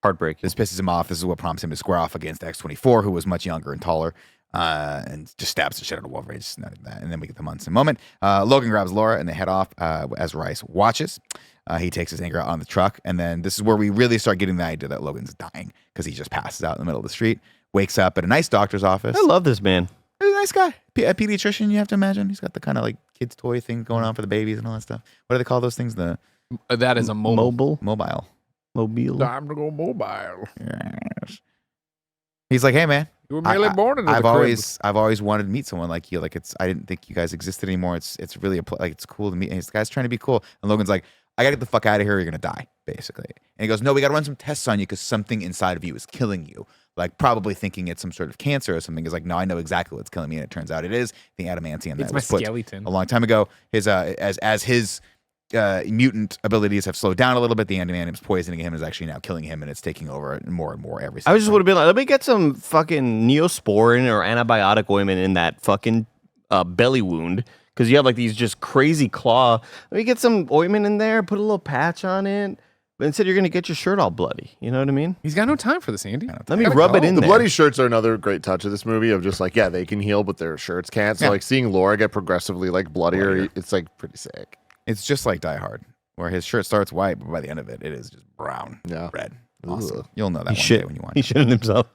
heartbreaking. This pisses him off. This is what prompts him to square off against X-24, who was much younger and taller, and just stabs the shit out of Wolverine. Just none of that. And then we get the Munson moment. Logan grabs Laura and they head off as Rice watches. He takes his anger out on the truck, and then this is where we really start getting the idea that Logan's dying because he just passes out in the middle of the street, wakes up at a nice doctor's office. I love this man. He's a nice guy. A pediatrician, you have to imagine. He's got the kind of like kids' toy thing going on for the babies and all that stuff. What do they call those things? The That is a mobile. mobile. Time to go mobile. Yes. He's like, hey man, You were merely born into the crib. I've always wanted to meet someone like you. Like I didn't think you guys existed anymore. It's really like it's cool to meet. And this guy's trying to be cool. And Logan's like, I gotta get the fuck out of here. Or you're gonna die, basically. And he goes, no, we gotta run some tests on you because something inside of you is killing you. Like probably thinking it's some sort of cancer or something. He's like, no, I know exactly what's killing me, and it turns out it is the adamantium that It's my was put skeleton. a long time ago. His as his mutant abilities have slowed down a little bit. The adamantium's poisoning him, is actually now killing him, and it's taking over more and more every. I just would have been like, let me get some fucking Neosporin or antibiotic ointment in that fucking belly wound. Because you have like these just crazy claw. Let me get some ointment in there, put a little patch on it. But instead, you're going to get your shirt all bloody. You know what I mean? He's got no time for this, Andy. Let me rub it in The there. bloody shirts are another great touch of this movie of just like, yeah, they can heal, but their shirts can't. So like seeing Laura get progressively like bloodier, it's like pretty sick. It's just like Die Hard, where his shirt starts white, but by the end of it, it is just brown, red. Awesome. Ugh. You'll know that He one day when you He watch it. shitted himself.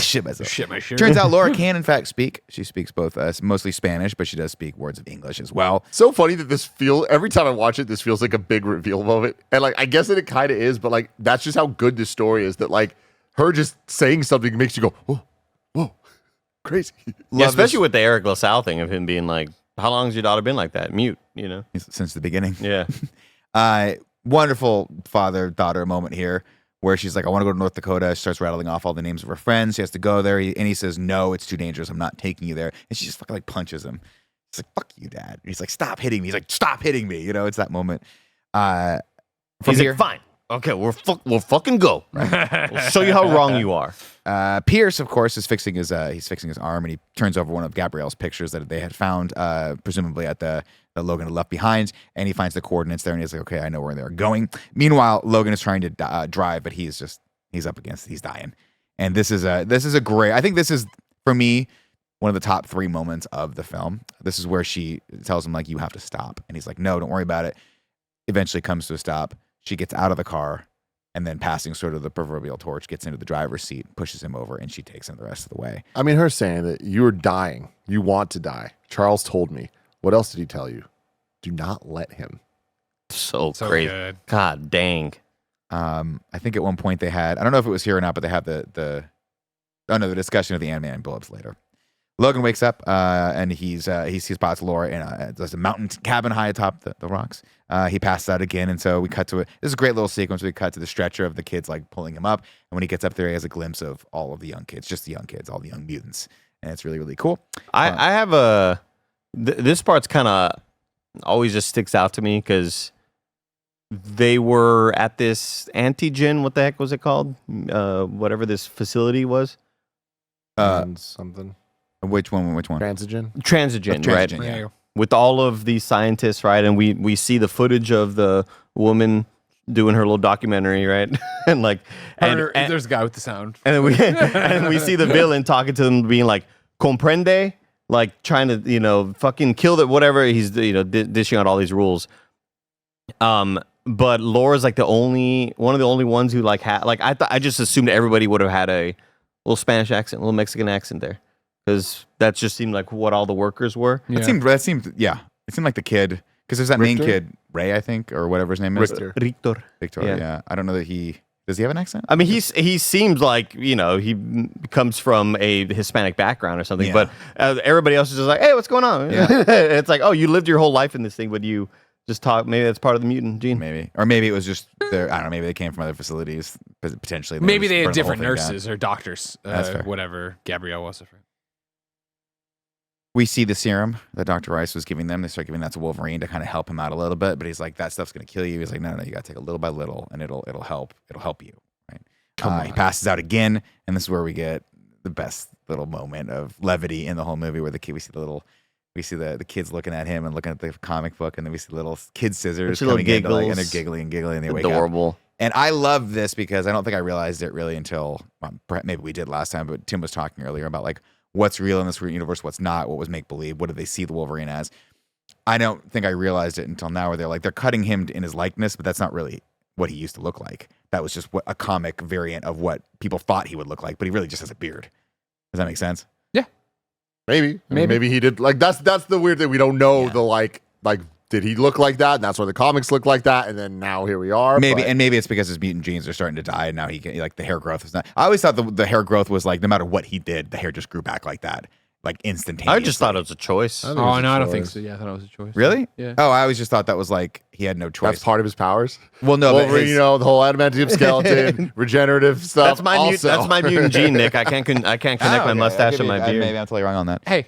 Shit myself. Shit, my shirt. Turns out Laura can, in fact, speak. She speaks both mostly Spanish, but she does speak words of English as well. So funny that every time I watch it, this feels like a big reveal moment. And like, I guess that it kind of is, but like, that's just how good this story is that like her just saying something makes you go, oh, whoa, crazy. Yeah, especially with the Eric LaSalle thing of him being like, how long has your daughter been like that? Mute, you know? Since the beginning. Yeah. Wonderful father-daughter moment here where she's like, I want to go to North Dakota. She starts rattling off all the names of her friends. She has to go there. And he says, no, it's too dangerous. I'm not taking you there. And she just fucking like punches him. He's like, fuck you, Dad. And he's like, stop hitting me. He's like, stop hitting me. You know, it's that moment. From He's here, like, fine. Okay, we'll fucking go. We'll show you how wrong you are. Pierce, of course, is fixing his arm, and he turns over one of Gabrielle's pictures that they had found, presumably at that Logan had left behind, and he finds the coordinates there, and he's like, okay, I know where they're going. Meanwhile, Logan is trying to drive, but he's dying. And this is a great, I think this is, for me, one of the top 3 moments of the film. This is where she tells him, like, you have to stop. And he's like, no, don't worry about it. Eventually comes to a stop. She gets out of the car, and then passing sort of the proverbial torch, gets into the driver's seat, pushes him over, and she takes him the rest of the way. I mean, her saying that you're dying, you want to die. Charles told me. What else did he tell you? Do not let him. So So crazy. good. God dang. I think at one point they had, I don't know if it was here or not, but they have the discussion of the Ant-Man build-ups later. Logan wakes up and he spots Laura in there's a mountain cabin high atop the rocks. He passes out again, and so we cut to it. This is a great little sequence. We cut to the stretcher of the kids like pulling him up, and when he gets up there, he has a glimpse of all of the young kids, just the young kids, all the young mutants, and it's really, really cool. I have a this part's kind of always just sticks out to me because they were at this antigen. What the heck was it called? Whatever this facility was. And something. Which one? Transigen. Transigen, right? Transigen, yeah. With all of these scientists, right? And we see the footage of the woman doing her little documentary, right? and like, and There's a guy with the sound. then we see the villain talking to them, being like, "Comprende?" Like trying to, fucking kill it, whatever. He's, dishing out all these rules. but Laura's like one of the only ones who like had like I just assumed everybody would have had a little Spanish accent, a little Mexican accent there, because that just seemed like what all the workers were. It seemed like the kid, because there's that main kid, Ray, I think, or whatever his name is. Victor. Yeah. I don't know that does he have an accent? I mean, he seems like, he comes from a Hispanic background or something, but everybody else is just like, hey, what's going on? Yeah. It's like, oh, you lived your whole life in this thing, but you just talk. Maybe that's part of the mutant gene. Maybe. Or maybe it was just, I don't know, maybe they came from other facilities, potentially. Maybe they had burned the whole different thing down. nurses or doctors. That's fair. Whatever Gabrielle was. We see the serum that Dr. Rice was giving them. They start giving that to Wolverine to kind of help him out a little bit, but he's like, that stuff's going to kill you. He's like, no, you got to take a little by little, and it'll help. It'll help you. Right? He passes out again, and this is where we get the best little moment of levity in the whole movie, where we see the kids looking at him and looking at the comic book, and then we see little kid scissors coming in, and they're giggling and giggling, and they wake up. Adorable. And I love this because I don't think I realized it really until maybe we did last time, but Tim was talking earlier about like what's real in this universe, what's not, what was make believe, what did they see the Wolverine as. I don't think I realized it until now, where they're cutting him in his likeness, but that's not really what he used to look like. That was just a comic variant of what people thought he would look like, but he really just has a beard. Does that make sense? Yeah. Maybe he did. Like that's the weird thing. We don't know the like did he look like that? And that's why the comics look like that. And then now here we are. Maybe it's because his mutant genes are starting to die, and now he can, like, the hair growth is not. I always thought the hair growth was like no matter what he did, the hair just grew back like that, like instantaneously. I just thought it was a choice. I don't think so. Yeah, I thought it was a choice. Really? Yeah. Oh, I always just thought that was like he had no choice. That's part of his powers. Well, no, Wolverine, but the whole adamantium skeleton, regenerative stuff. That's my mutant gene, Nick. I can't connect my mustache and my beard. Maybe I'm totally wrong on that. Hey,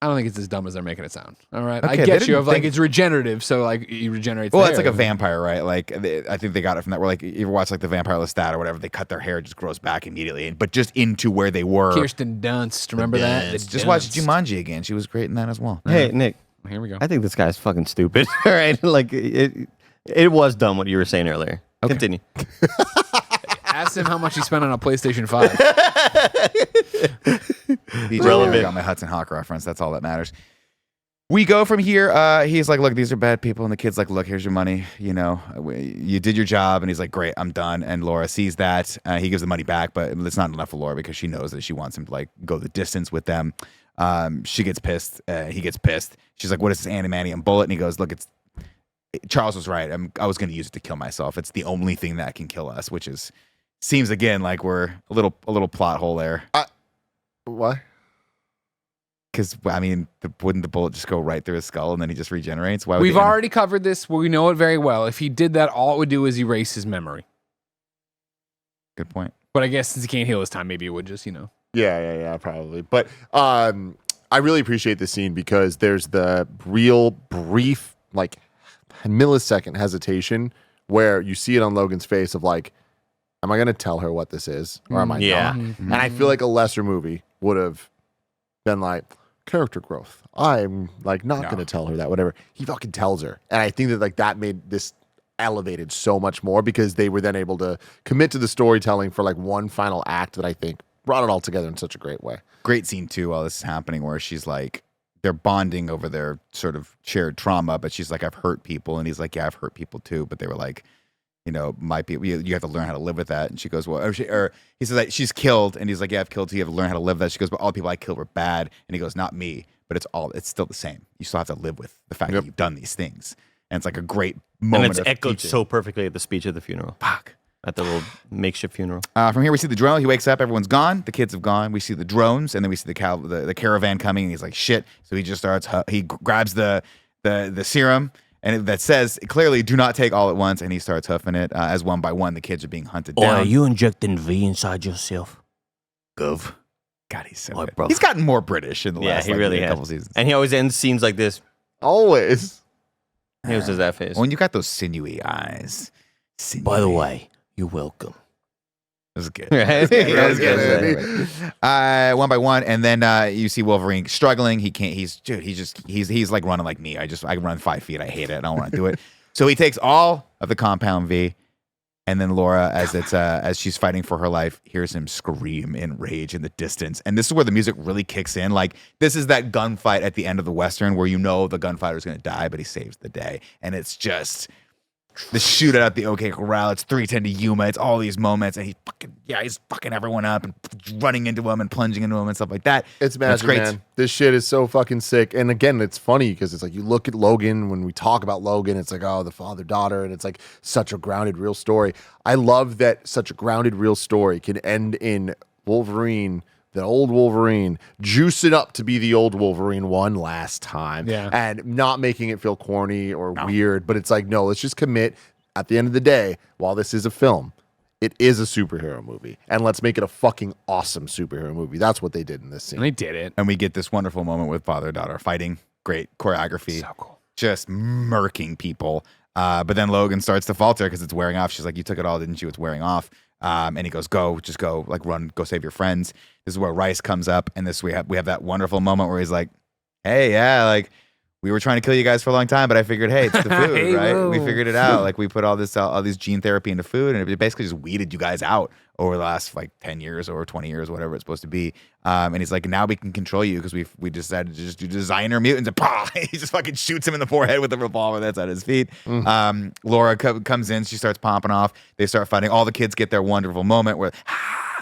I don't think it's as dumb as they're making it sound. All right, Okay, I they get you. didn't Of like think- it's regenerative, so like he regenerates. Well, the it's like hair. a vampire, right? Like I think they got it from that. Where like you ever watch like the Vampire Lestat or whatever, they cut their hair, it just grows back immediately, but just into where they were. Kirsten Dunst. Remember that? Just watch Jumanji again. She was great in that as well. Hey, Nick. Here we go. I think this guy's fucking stupid. All right, like it was dumb what you were saying earlier. Okay. Continue. Ask him how much he spent on a PlayStation 5. DJ Relevant. got my Hudson Hawk reference. That's all that matters. We go from here. He's like, look, these are bad people. And the kid's like, look, here's your money. You did your job. And he's like, great, I'm done. And Laura sees that. He gives the money back, but it's not enough for Laura because she knows that she wants him to like go the distance with them. She gets pissed. He gets pissed. She's like, what is this adamantium bullet? And he goes, look, Charles was right. I was going to use it to kill myself. It's the only thing that can kill us, which seems again like we're a little plot hole there. Why? Because, I mean, wouldn't the bullet just go right through his skull and then he just regenerates? Why would We've already covered this. We know it very well. If he did that, all it would do is erase his memory. Good point. But I guess since he can't heal his time, maybe it would just, Yeah, probably. But I really appreciate this scene because there's the real brief, like, millisecond hesitation where you see it on Logan's face of like, am I going to tell her what this is or am I Yeah. not? Mm-hmm. And I feel like a lesser movie would have been like, character growth. I'm like not going to tell her that, whatever. He fucking tells her. And I think that like that made this elevated so much more because they were then able to commit to the storytelling for like one final act that I think brought it all together in such a great way. Great scene, too, while this is happening, where she's like, they're bonding over their sort of shared trauma, but she's like, I've hurt people. And he's like, yeah, I've hurt people, too. But they were like, my people, you have to learn how to live with that. And she goes, well, or he says that she's killed. And he's like, yeah, I've killed too. You have to learn how to live with that. She goes, but all the people I killed were bad. And he goes, not me, but it's still the same. You still have to live with the fact that you've done these things. And it's like a great moment. And it's of echoed teaching. so perfectly at the speech at the funeral. Fuck. At the little makeshift funeral. From here, we see the drone. He wakes up. Everyone's gone. The kids have gone. We see the drones, and then we see the caravan coming. And he's like, "Shit!" So he just starts. He grabs the serum, and that says clearly, "Do not take all at once." And he starts huffing it as one by one the kids are being hunted down. Are you injecting V inside yourself? Gov. God, he's so Oh, good. bro. He's gotten more British in the last he really couple has. seasons. And he always ends scenes like this. Always. Here's his that face. When you got those sinewy eyes. By the way, you're welcome. That was good. Right? That was good. good. One by one, and then you see Wolverine struggling. He can't. He's like running like me. I run 5 feet. I hate it. I don't want to do it. So he takes all of the compound V, and then Laura, as she's fighting for her life, hears him scream in rage in the distance. And this is where the music really kicks in. Like this is that gunfight at the end of the Western where the gunfighter is going to die, but he saves the day, and it's just. the shootout at the OK Corral. It's 3:10 to Yuma. It's all these moments, and he's fucking everyone up and running into him and plunging into him and stuff like that. It's magic, great. man. This shit is so fucking sick. And again, it's funny because it's like you look at Logan, when we talk about Logan, it's like, oh, the father-daughter, and it's like such a grounded, real story. I love that such a grounded, real story can end in Wolverine, the old Wolverine, juicing up to be the old Wolverine one last time. Yeah. And not making it feel corny or weird, but it's like, no, let's just commit at the end of the day, while this is a film, it is a superhero movie. And let's make it a fucking awesome superhero movie. That's what they did in this scene. And they did it. And we get this wonderful moment with father-daughter fighting. Great choreography. So cool. Just murking people. But then Logan starts to falter because it's wearing off. She's like, you took it all, didn't you? It's wearing off. And he goes, just go, like run, go save your friends. This is where Rice comes up. And we have that wonderful moment where he's like, hey, yeah, like we were trying to kill you guys for a long time, but I figured, hey, it's the food, Hey, right? whoa. We figured it out. Like we put all these gene therapy into food, and it basically just weeded you guys out over the last like 10 years or 20 years, whatever it's supposed to be. And he's like, now we can control you because we decided to just do designer mutants. And he just fucking shoots him in the forehead with the revolver that's at his feet. Laura comes in, she starts popping off. They start fighting. All the kids get their wonderful moment where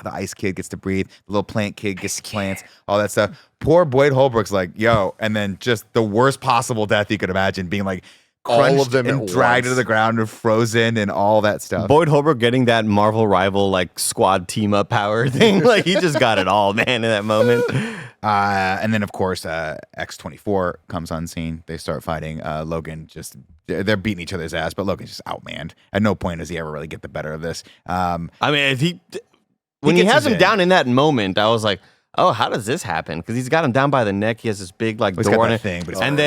the ice kid gets to breathe, the little plant kid gets plants, all that stuff. Poor Boyd Holbrook's like, yo, and then just the worst possible death you could imagine, being like crunched All of them and at dragged once. to the ground and frozen and all that stuff. Boyd Holbrook getting that Marvel rival like squad team up power thing. Like he just got it all, man, in that moment. And then of course X-24 comes on scene. They start fighting. Logan they're beating each other's ass, but Logan's just outmanned. At no point does he ever really get the better of this. I mean, when he gets has his him in. down in that moment, I was like, oh, how does this happen? Because he's got him down by the neck. He has this big like He's got door on that it, thing, but it's and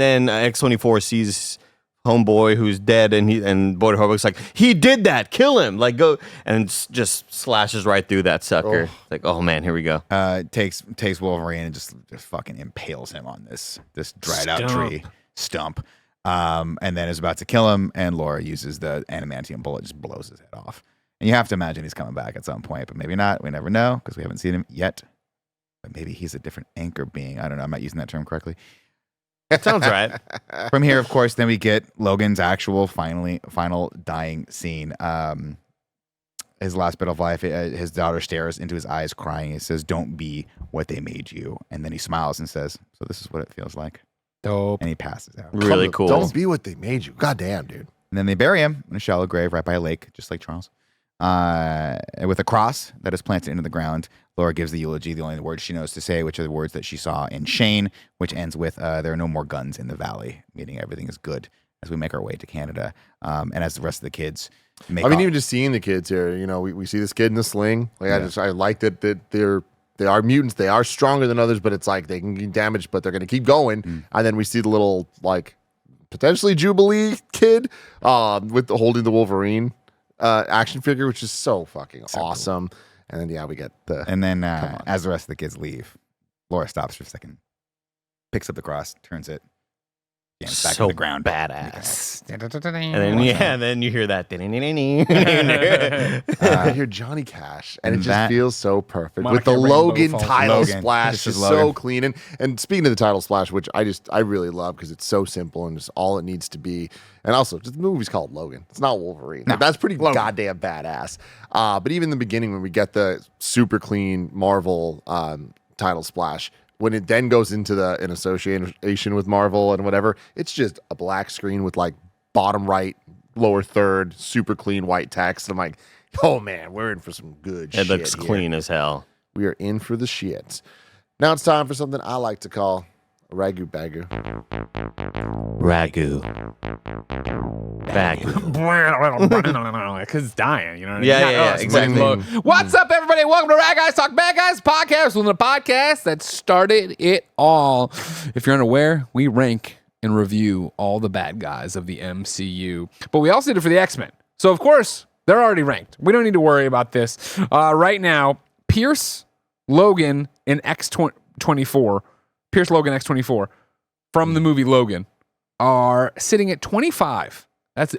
then X-24 sees homeboy who's dead, and Boyd Holbrook's like, he did that, kill him, like go, and just slashes right through that sucker. Like, oh man, here we go. Takes Wolverine and just fucking impales him on this dried out tree stump. And then is about to kill him, and Laura uses the adamantium bullet, just blows his head off. And you have to imagine he's coming back at some point, but maybe not. We never know because we haven't seen him yet. But maybe he's a different anchor being. I don't know. I'm not using that term correctly. Sounds right. From here, of course, then we get Logan's actual final dying scene. His last bit of life, his daughter stares into his eyes crying. He says, don't be what they made you. And then he smiles and says, so this is what it feels like. Dope. And he passes out. Really cool. Don't be what they made you. God damn, dude. And then they bury him in a shallow grave right by a lake, just like Charles. With a cross that is planted into the ground. Laura gives the eulogy, the only words she knows to say, which are the words that she saw in Shane, which ends with, there are no more guns in the valley, meaning everything is good as we make our way to Canada. And as the rest of the kids make even just seeing the kids here, we see this kid in the sling. Like I like that they are mutants. They are stronger than others, but it's like they can get damaged, but they're going to keep going. And then we see the little, like, potentially Jubilee kid with holding the Wolverine action figure, which is so fucking awesome. Cool. And then we get the. And then as the rest of the kids leave, Laura stops for a second, picks up the cross, turns it, jams back to the ground. Badass. And then you hear that. I hear Johnny Cash, and it just feels so perfect with the Monica Logan Rainbow title Logan. splash. This It's is so Logan. clean. And speaking of the title splash, which I really love because it's so simple and just all it needs to be. And also, just the movie's called Logan. It's not Wolverine. No. Like, that's pretty goddamn badass. But even in the beginning, when we get the super clean Marvel title splash, when it then goes into in association with Marvel and whatever, it's just a black screen with like bottom right, lower third, super clean white text. I'm like, oh man, we're in for some good shit. It looks clean as hell. We are in for the shit. Now it's time for something I like to call RaGuBaGu. RaGuBaGu. Because it's dying, you know what I mean? Yeah, Not yeah, us, but exactly. Logan. What's up, everybody? Welcome to Rad Guys Talk Bad Guys podcast. One of the podcasts that started it all. If you're unaware, we rank and review all the bad guys of the MCU. But we also did it for the X-Men. So, of course, they're already ranked. We don't need to worry about this. Right now, Pierce, Logan, and X-24, Pierce, Logan, X-24, from the movie Logan, are sitting at 25. That's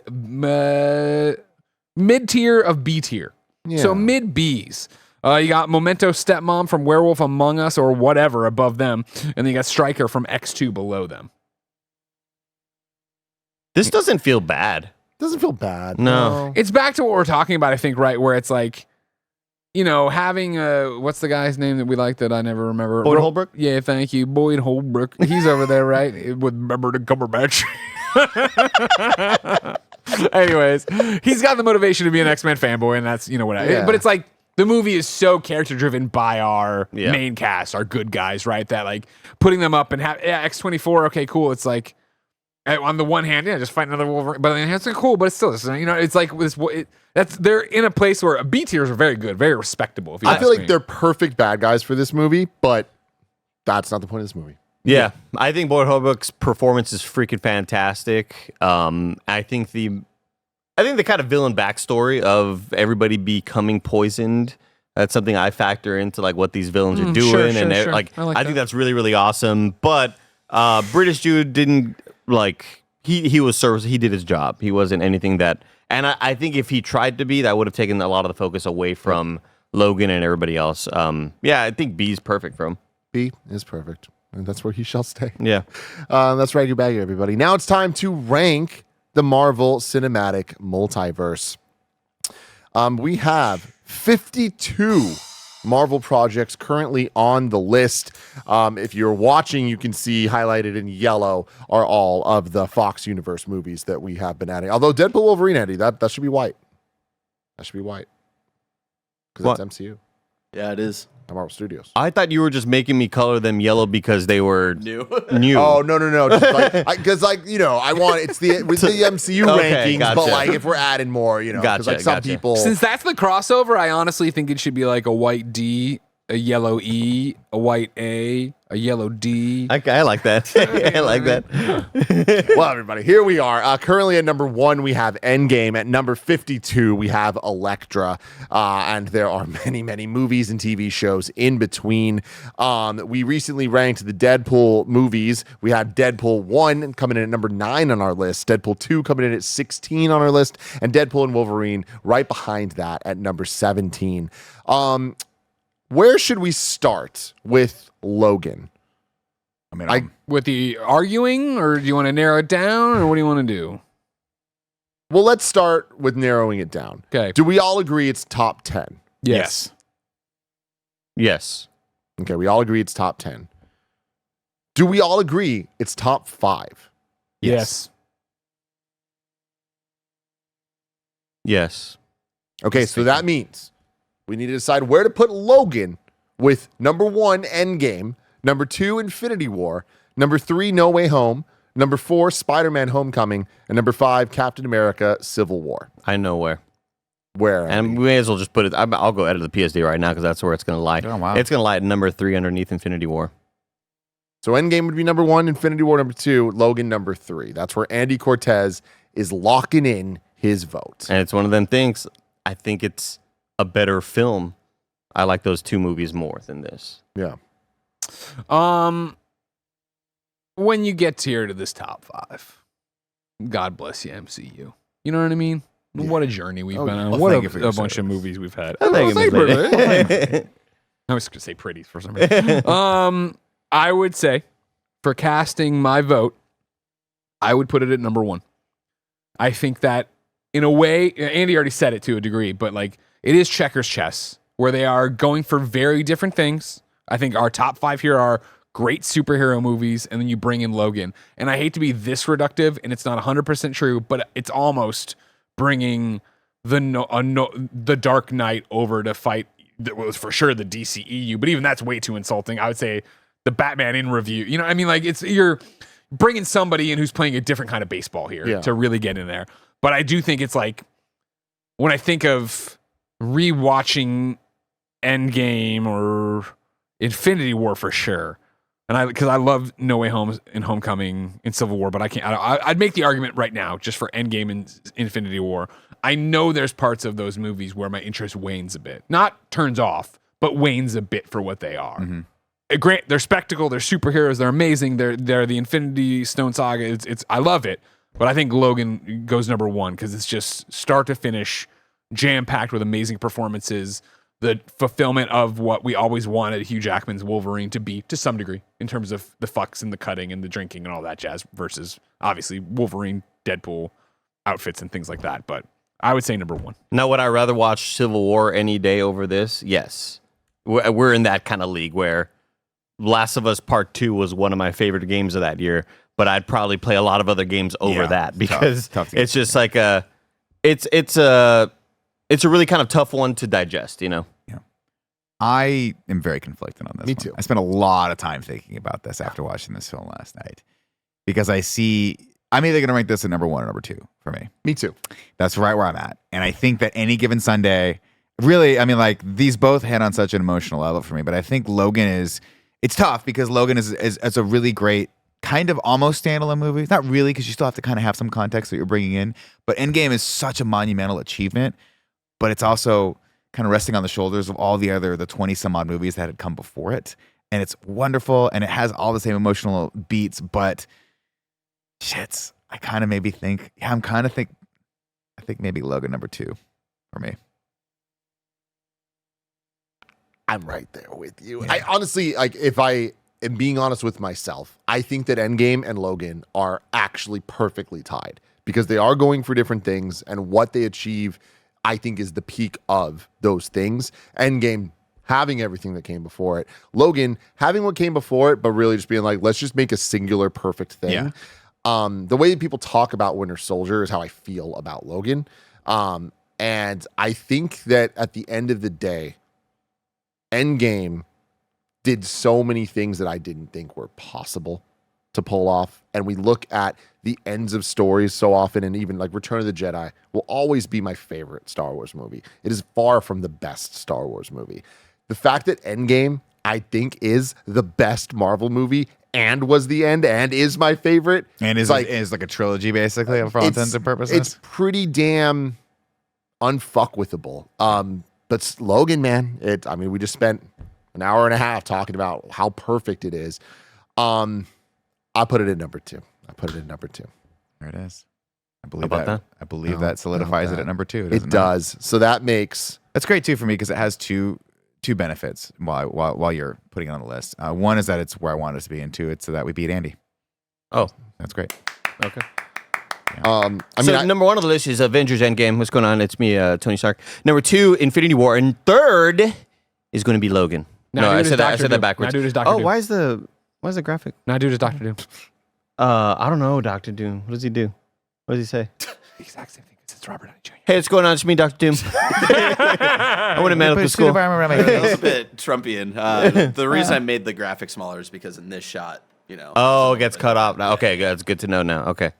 mid-tier of B-tier. Yeah. So mid-Bs. You got Memento Stepmom from Werewolf Among Us or whatever above them. And then you got Stryker from X2 below them. This doesn't feel bad. Doesn't feel bad. No. It's back to what we're talking about, I think, right? Where it's like, you know, having what's the guy's name that we like that I never remember? Boyd Holbrook? Yeah, thank you. Boyd Holbrook. He's over there, right? With Remember the Cumberbatch. Anyways, he's got the motivation to be an X-Men fanboy, and that's, you know, whatever. Yeah. But it's like, the movie is so character driven by our Yeah. main cast, our good guys, right? That like putting them up and have X-24, okay, cool. It's like, on the one hand, yeah, just fight another Wolverine. But on the other hand, it's like, cool, but it's still, you know, it's like this. They're in a place where B tiers are very good, very respectable. If you I ask feel like me. they're perfect bad guys for this movie, but that's not the point of this movie. Yeah. I think Boyd Holbrook's performance is freaking fantastic. I think the kind of villain backstory of everybody becoming poisoned, that's something I factor into like what these villains are doing. Sure. Like I like I think that. that's really, really awesome. But British dude didn't like he was service. He did his job. He wasn't anything that, and I think if he tried to be, that would have taken a lot of the focus away from Logan and everybody else. Yeah, I think B's perfect for him. B is perfect, and that's where he shall stay. Yeah. That's RaGuBaGu, everybody. Now it's time to rank the Marvel Cinematic Multiverse. We have 52 Marvel projects currently on the list. If you're watching, you can see highlighted in yellow are all of the Fox Universe movies that we have been adding. Although Deadpool Wolverine, Andy, that should be white. That should be white. Because that's MCU. Yeah, it is. Marvel Studios. I thought you were just making me color them yellow because they were New. new. Oh, no. Because, like, you know, I want it's the MCU Okay, rankings, gotcha. but, like, if we're adding more, you know, because, like, some Gotcha. people. Since that's the crossover, I honestly think it should be like a white D, a yellow E, a white A, a yellow D. I like that. I like that. Well, everybody, here we are. Currently at number 1, we have Endgame. At number 52, we have Elektra. And there are many, many movies and TV shows in between. We recently ranked the Deadpool movies. We had Deadpool 1 coming in at number 9 on our list, Deadpool 2 coming in at 16 on our list, and Deadpool and Wolverine right behind that at number 17. Where should we start with Logan? I mean, With the arguing, or do you want to narrow it down, or what do you want to do? Well, let's start with narrowing it down. Okay. Do we all agree it's top 10? Yes. Yes. Okay, we all agree it's top 10. Do we all agree it's top 5? Yes. Yes. Okay, so that means we need to decide where to put Logan with number 1, Endgame, number 2, Infinity War, number 3, No Way Home, number 4, Spider-Man Homecoming, and number 5, Captain America Civil War. I know where. Where? And we may as well just put it. I'll go edit the PSD right now because that's where it's going to lie. Oh, wow. It's going to lie at number 3 underneath Infinity War. So Endgame would be number 1, Infinity War number 2, Logan number 3. That's where Andy Cortez is locking in his vote. And it's one of them things. I think it's a better film. I like those 2 movies more than this. Yeah. When you get here to this top 5, God bless you, MCU. You know what I mean? Yeah. What a journey we've been on. well, what thank you for a your bunch of service. movies we've had. I think say it's pretty. I was going to say pretty for some reason. I would say for casting my vote, I would put it at number 1. I think that in a way, Andy already said it to a degree, but like it is checkers chess where they are going for very different things. I think our top 5 here are great superhero movies, and then you bring in Logan. And I hate to be this reductive, and it's not 100% true, but it's almost bringing the Dark Knight over to fight. That was for sure the DCEU, but even that's way too insulting. I would say the Batman in review. You know, I mean, like you're bringing somebody in who's playing a different kind of baseball here to really get in there. But I do think it's like when I think of rewatching Endgame or Infinity War for sure. And because I love No Way Home and Homecoming and Civil War, but I'd make the argument right now just for Endgame and Infinity War. I know there's parts of those movies where my interest wanes a bit. Not turns off, but wanes a bit for what they are. Mm-hmm. Grant, they're spectacle, they're superheroes, they're amazing, they're the Infinity Stone saga. It's I love it, but I think Logan goes number 1 because it's just start to finish, jam-packed with amazing performances. The fulfillment of what we always wanted Hugh Jackman's Wolverine to be to some degree in terms of the fucks and the cutting and the drinking and all that jazz versus obviously Wolverine Deadpool outfits and things like that. But I would say number 1. Now, would I rather watch Civil War any day over this? Yes. We're in that kind of league where Last of Us Part 2 was one of my favorite games of that year, but I'd probably play a lot of other games over that because tough it's just like it's a really kind of tough one to digest, you know? Yeah. I am very conflicted on this. Me one. too. I spent a lot of time thinking about this after watching this film last night because I'm either going to rank this at number 1 or number 2 for me. Me too. That's right where I'm at. And I think that any given Sunday, really, I mean, like these both hit on such an emotional level for me, but I think Logan it's tough because Logan is a really great kind of almost standalone movie. It's not really because you still have to kind of have some context that you're bringing in, but Endgame is such a monumental achievement, but it's also kind of resting on the shoulders of all the 20 some odd movies that had come before it. And it's wonderful and it has all the same emotional beats, but shits, I kind of maybe think, I think maybe Logan number 2 for me. I'm right there with you. I honestly, like, if I am being honest with myself, I think that Endgame and Logan are actually perfectly tied because they are going for different things, and what they achieve, I think, is the peak of those things. Endgame having everything that came before it. Logan having what came before it, but really just being like, let's just make a singular perfect thing. Yeah. The way that people talk about Winter Soldier is how I feel about Logan. And I think that at the end of the day, Endgame did so many things that I didn't think were possible to pull off. And we look at the ends of stories so often, and even like Return of the Jedi will always be my favorite Star Wars movie. It is far from the best Star Wars movie. The fact that Endgame, I think, is the best Marvel movie and was the end and is my favorite. And is like a trilogy, basically, for all intents and purposes. It's pretty damn unfuckwithable. But Logan, man, we just spent an hour and a half talking about how perfect it is. I put it at number 2. There it is. I believe that. I believe that solidifies it at number 2. It does. So that makes that's great too for me because it has two benefits while you're putting it on the list. One is that it's where I want it to be, and 2, it's so that we beat Andy. Oh, That's great. okay. Number 1 on the list is Avengers Endgame. What's going on? It's me, Tony Stark. Number 2, Infinity War. And 3rd is going to be Logan. I said that backwards. Now dude is Dr. Doom. Why is the graphic? Now dude is Dr. Doom. I don't know, Dr. Doom. What does he do? What does he say? The exact same thing. It's Robert Downey Jr. Hey, what's going on? It's me, Dr. Doom. I went to medical school. It was a bit Trumpian. The reason I made the graphic smaller is because in this shot, Oh, it gets cut off now. Okay, that's good to know now. Okay.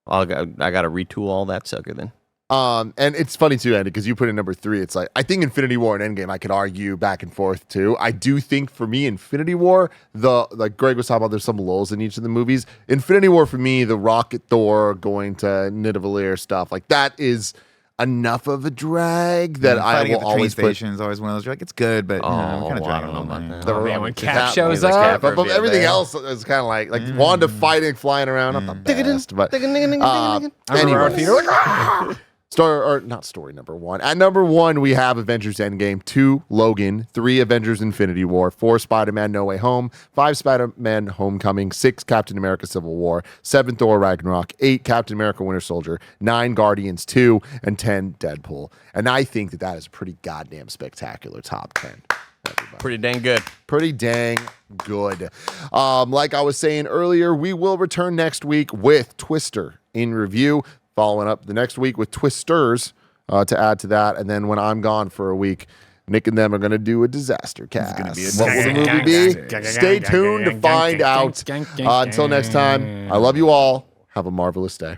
I got to retool all that sucker then. And it's funny too, Andy, because you put in number 3. It's like, I think Infinity War and Endgame, I could argue back and forth too. I do think for me, Infinity War, like Greg was talking about, there's some lulls in each of the movies. Infinity War for me, the Rocket Thor going to Nidavellir stuff, like that is enough of a drag that I will always put. Station is always one of those. You're like, it's good, but I'm kind of dragging know on about that. When Cap shows up. But everything else is kind of like Wanda fighting, flying around, not the best. But anyway, not story number 1. At number 1, we have Avengers Endgame, 2, Logan, 3, Avengers Infinity War, 4, Spider-Man No Way Home, 5, Spider-Man Homecoming, 6, Captain America Civil War, 7, Thor Ragnarok, 8, Captain America Winter Soldier, 9, Guardians 2, and 10, Deadpool. And I think that is a pretty goddamn spectacular top 10. Everybody. Pretty dang good. Pretty dang good. Like I was saying earlier, we will return next week with Twister in review. Following up the next week with Twisters to add to that. And then when I'm gone for a week, Nick and them are going to do a disaster cast. What will the movie be? Stay tuned to find out. Until next time, I love you all. Have a marvelous day.